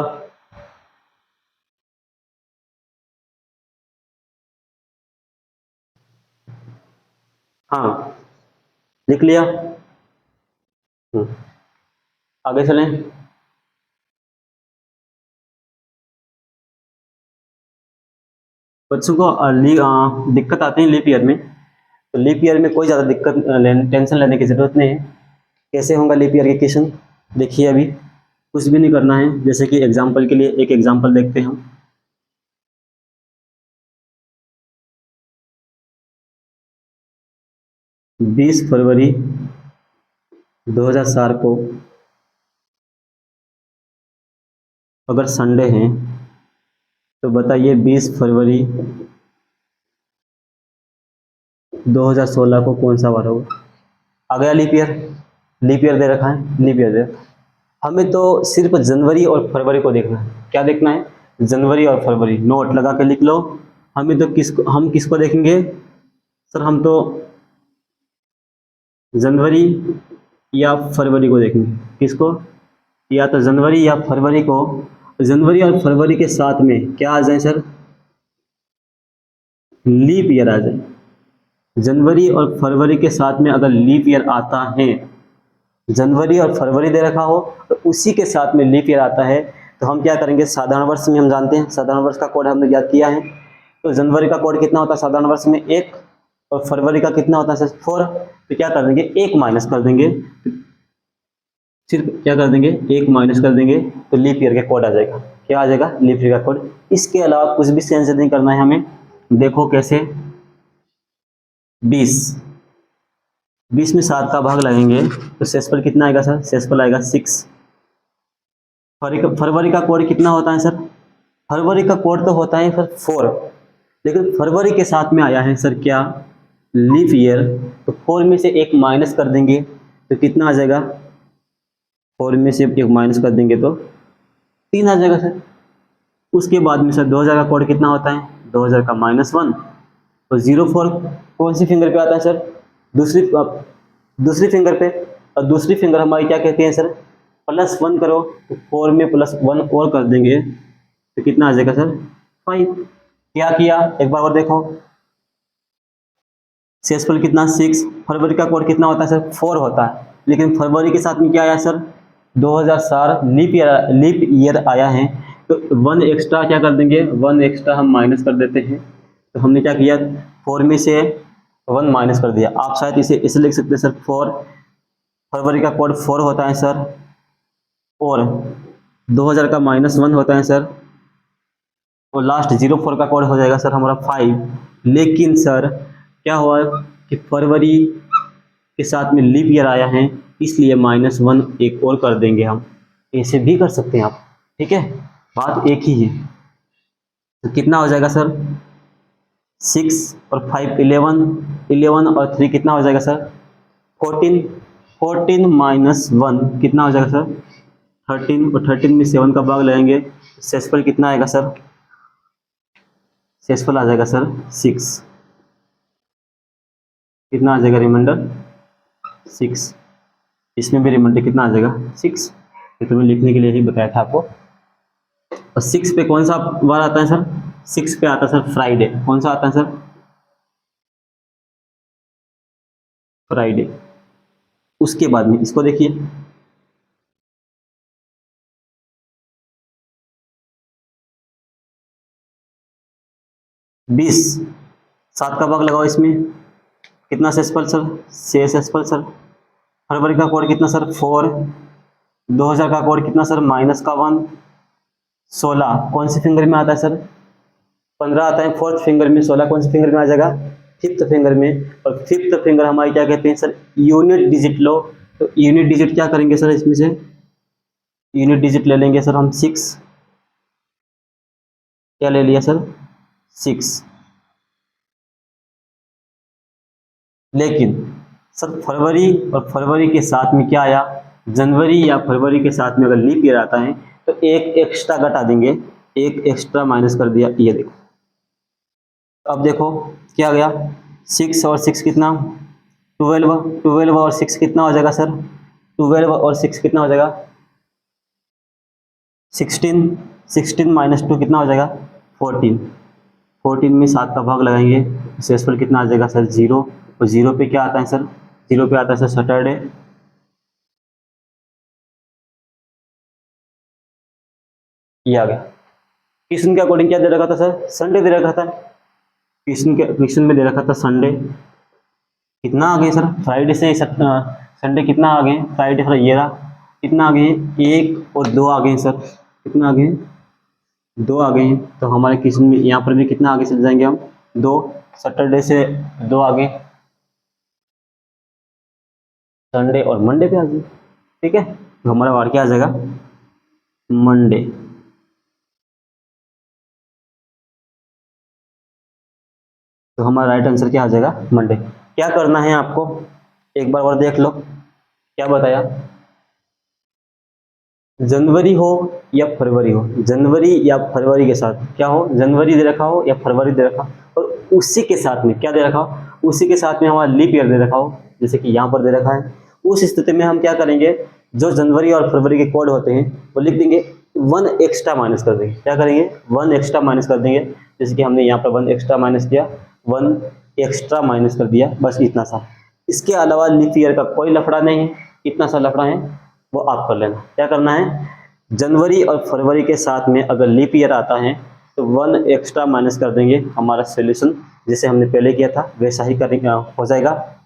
हाँ, लिख लिया। आगे चलें। बच्चों को दिक्कत आती है लीप ईयर में। तो लीप ईयर में कोई ज़्यादा दिक्कत टेंशन लेने की ज़रूरत नहीं है। कैसे होगा लीप ईयर के क्वेश्चन? देखिए, अभी कुछ भी नहीं करना है। जैसे कि एग्जाम्पल के लिए एक एग्जाम्पल देखते हैं हम। 20 फरवरी 2004 को अगर संडे है तो बताइए 20 फरवरी 2016 को कौन सा वार होगा? आ गया लीप ईयर। लीप ईयर दे रखा है, लीप ईयर दे रखा है। हमें तो सिर्फ जनवरी और फरवरी को देखना है। क्या देखना है? जनवरी और फरवरी। नोट लगा के लिख लो। हमें तो हम किसको देखेंगे सर? हम तो जनवरी या फरवरी को देखेंगे। किसको? या तो जनवरी या फरवरी को। जनवरी और फरवरी के साथ में क्या आ जाए सर? लीप ईयर आ जाए। जनवरी और फरवरी के साथ में अगर लीप ईयर आता है, जनवरी और फरवरी दे रखा हो तो उसी के साथ में लीप ईयर आता है, तो हम क्या करेंगे? साधारण वर्ष में हम जानते हैं, साधारण वर्ष का कोड हमने याद किया है। तो जनवरी का कोड कितना होता है साधारण वर्ष में? 1। और फरवरी का कितना होता है सर? 4। तो क्या कर देंगे? 1 माइनस कर देंगे। सिर्फ क्या कर देंगे? 1 माइनस कर देंगे तो लीप ईयर का कोड आ जाएगा। क्या आ जाएगा? लीप ईयर का कोड। इसके अलावा कुछ भी चेंज नहीं करना है हमें। देखो कैसे। 20 में 7 का भाग लगेंगे तो शेषफल कितना आएगा सर? शेषफल आएगा 6। फरवरी का कोड कितना होता है सर? फरवरी का कोड तो होता है सर 4, लेकिन फरवरी के साथ में आया है सर क्या? Leap year. तो 4 में से 1 माइनस कर देंगे तो कितना आ जाएगा? 4 में से 1 माइनस कर देंगे तो 3 आ जाएगा सर। उसके बाद में सर 2000 का कोड कितना होता है? 2000 का -1। तो 04 कौन सी फिंगर पे आता है सर? दूसरी फिंगर पे। और दूसरी फिंगर हमारी क्या कहती है सर? +1 करो तो 4 में +1 और कर देंगे तो कितना आ जाएगा सर? 5। क्या किया? एक बार और देखो। शेषफल कितना? 6। फरवरी का कोड कितना होता है सर? 4 होता है, लेकिन फरवरी के साथ में क्या आया सर? 2004 लीप ईयर आया है, तो 1 एक्स्ट्रा क्या कर देंगे? 1 एक्स्ट्रा हम माइनस कर देते हैं। तो हमने क्या किया? 4 में से 1 माइनस कर दिया। आप शायद इसे लिख सकते हैं सर 4। फरवरी का कोड 4 होता है सर, और 2000 का -1 होता है सर, और लास्ट 04 का कोड हो जाएगा सर हमारा 5। लेकिन सर क्या हुआ कि फरवरी के साथ में लीप ईयर आया है, इसलिए -1 एक और कर देंगे हम। ऐसे भी कर सकते हैं आप, ठीक है, बात एक ही है। तो कितना हो जाएगा सर? 6 और 5 11, 11 और 3 कितना हो जाएगा सर? 14। 14 - 1 कितना हो जाएगा सर? 13। और 13 में 7 का भाग लगेंगे, शेषफल कितना आएगा सर? शेषफल आ जाएगा सर 6। कितना आ जाएगा रिमाइंडर? 6। इसमें भी रिमाइंडर कितना आ जाएगा? 6। ये तुम्हें लिखने के लिए ही बताया था आपको। और 6 पे कौन सा वार आता है सर? 6 पे आता है सर फ्राइडे। कौन सा आता है सर? फ्राइडे। उसके बाद में इसको देखिए, 20, 7 का भाग लगाओ इसमें, कितना शेषफल सर? 6 शेषफल सर। फरवरी का कोड कितना सर? 4। 2000 का कोड कितना सर? -1। 16 कौन सी फिंगर में आता है सर? 15 आता है 4th फिंगर में। 16 कौन सी फिंगर में आ जाएगा? 5th फिंगर में। और 5th फिंगर हमारी क्या कहते हैं सर? यूनिट डिजिट लो। तो यूनिट डिजिट क्या करेंगे सर इसमें से? यूनिट डिजिट ले लेंगे सर हम 6, क्या ले लिया सर 6। लेकिन सर फरवरी और फरवरी के साथ में क्या आया, जनवरी या फरवरी के साथ में अगर लीप ईयर आता है तो एक एक्स्ट्रा घटा देंगे, एक एक्स्ट्रा माइनस कर दिया, ये देखो। अब देखो क्या गया, 6 और 6 कितना 12, 12 और 6 कितना हो जाएगा सर, 12 और 6 कितना हो जाएगा 16, 16 माइनस 2 कितना हो जाएगा 14, 14 में 7 का भाग लगाएंगे, शेषफल कितना आ जाएगा सर 0, और 0 पे क्या आता है सर, 0 पे आता है सर सैटरडे, ये आ गया। क्वेश्चन के अकॉर्डिंग क्या दे रखा था सर, संडे दे रखा था, क्वेश्चन में दे रखा था संडे, कितना आ गए सर फ्राइडे से संडे कितना आ गए, फ्राइडे सर ये रहा, कितना आ गए 1 और 2 आ गए सर, कितना आ गए 2 आ गए, तो हमारे क्वेश्चन में यहाँ पर भी कितना आगे चल जाएंगे हम 2, सैटरडे से 2 आगे, संडे और मंडे पे आ जाए, ठीक है, तो हमारा वार क्या आ जाएगा मंडे। तो हमारा राइट आंसर क्या आ जाएगा मंडे। क्या करना है आपको, एक बार और देख लो क्या बताया, जनवरी हो या फरवरी हो, जनवरी या फरवरी के साथ क्या हो, जनवरी दे रखा हो या फरवरी दे रखा हो, और उसी के साथ में क्या दे रखा हो, उसी के साथ में हमारा लीप ईयर दे रखा हो, जैसे कि यहाँ पर दे रखा है, उस स्थिति में हम क्या करेंगे, जो जनवरी और फरवरी के कोड होते हैं वो लिख देंगे, 1 एक्स्ट्रा माइनस कर देंगे, क्या करेंगे 1 एक्स्ट्रा माइनस कर देंगे, जैसे कि हमने यहाँ पर 1 एक्स्ट्रा माइनस किया, 1 एक्स्ट्रा माइनस कर दिया, बस इतना सा। इसके अलावा लीप ईयर का कोई लफड़ा नहीं है, इतना सा लफड़ा है वो आप कर लेना। क्या करना है, जनवरी और फरवरी के साथ में अगर लीप ईयर आता है तो 1 एक्स्ट्रा माइनस कर देंगे, हमारा सॉल्यूशन जैसे हमने पहले किया था वैसा ही करेंगे, हो जाएगा।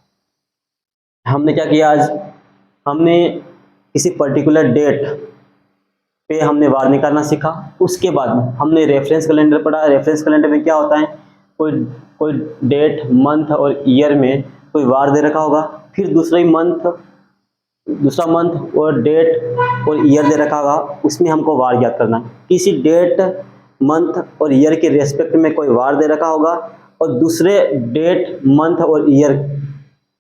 हमने क्या किया आज, हमने किसी पर्टिकुलर डेट पे हमने वार निकालना सीखा, उसके बाद में हमने रेफरेंस कैलेंडर पढ़ा। रेफरेंस कैलेंडर में क्या होता है, कोई कोई डेट मंथ और ईयर में कोई वार दे रखा होगा, फिर दूसरा मंथ और डेट और ईयर दे रखा होगा, उसमें हमको वार याद करना है। किसी डेट मंथ और ईयर के रेस्पेक्ट में कोई वार दे रखा होगा और दूसरे डेट मंथ और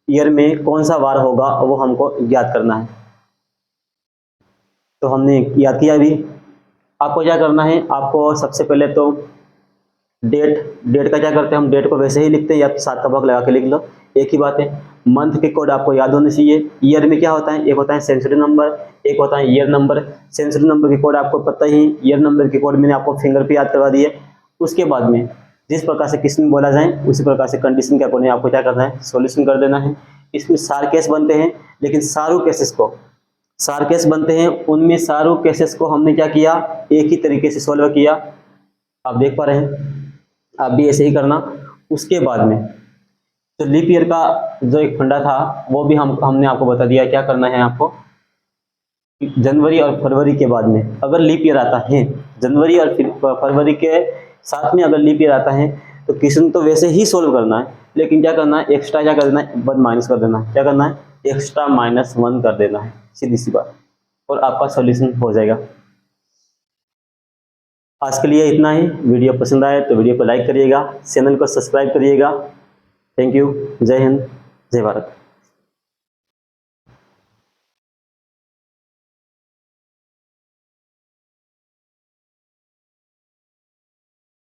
ईयर में कौन सा वार होगा वो हमको याद करना है। तो हमने याद किया। अभी आपको क्या करना है, आपको सबसे पहले तो डेट का क्या करते हैं हम, डेट को वैसे ही लिखते हैं या 7 का भाग लगा के लिख लो, एक ही बात है। मंथ के कोड आपको याद होने चाहिए। ईयर में क्या होता है, एक होता है सेंचुरी नंबर, एक होता है ईयर नंबर। सेंचुरी नंबर के कोड आपको पता ही, ईयर नंबर के कोड मैंने आपको फिंगर पे याद करवा दिए। उसके बाद में जिस प्रकार से क्वेश्चन बोला जाए उसी प्रकार से कंडीशन के अकॉर्डिंग आपको क्या करना है, सॉल्यूशन कर देना है। इसमें सार केस बनते हैं, लेकिन सारू केस बनते हैं, उनमें सारू केसेस को हमने क्या किया, एक ही तरीके से सॉल्व किया। आप देख पा रहे हैं, आप भी ऐसे ही करना। उसके बाद में तो लीप ईयर का जो एक फंडा था वो भी हमने आपको बता दिया। क्या करना है आपको, जनवरी और फरवरी के बाद में अगर लीप ईयर आता है, जनवरी और फरवरी के साथ में अगर लीप ईयर आता है तो क्वेश्चन तो वैसे ही सोल्व करना है, लेकिन क्या करना है, एक्स्ट्रा क्या कर देना है, 1 माइनस कर देना है। क्या करना है, एक्स्ट्रा -1 कर देना है, सीधी सी बात, और आपका सॉल्यूशन हो जाएगा। आज के लिए इतना ही। वीडियो पसंद आए तो वीडियो को लाइक करिएगा, चैनल को सब्सक्राइब करिएगा। Thank you. जय हिंद, जय भारत।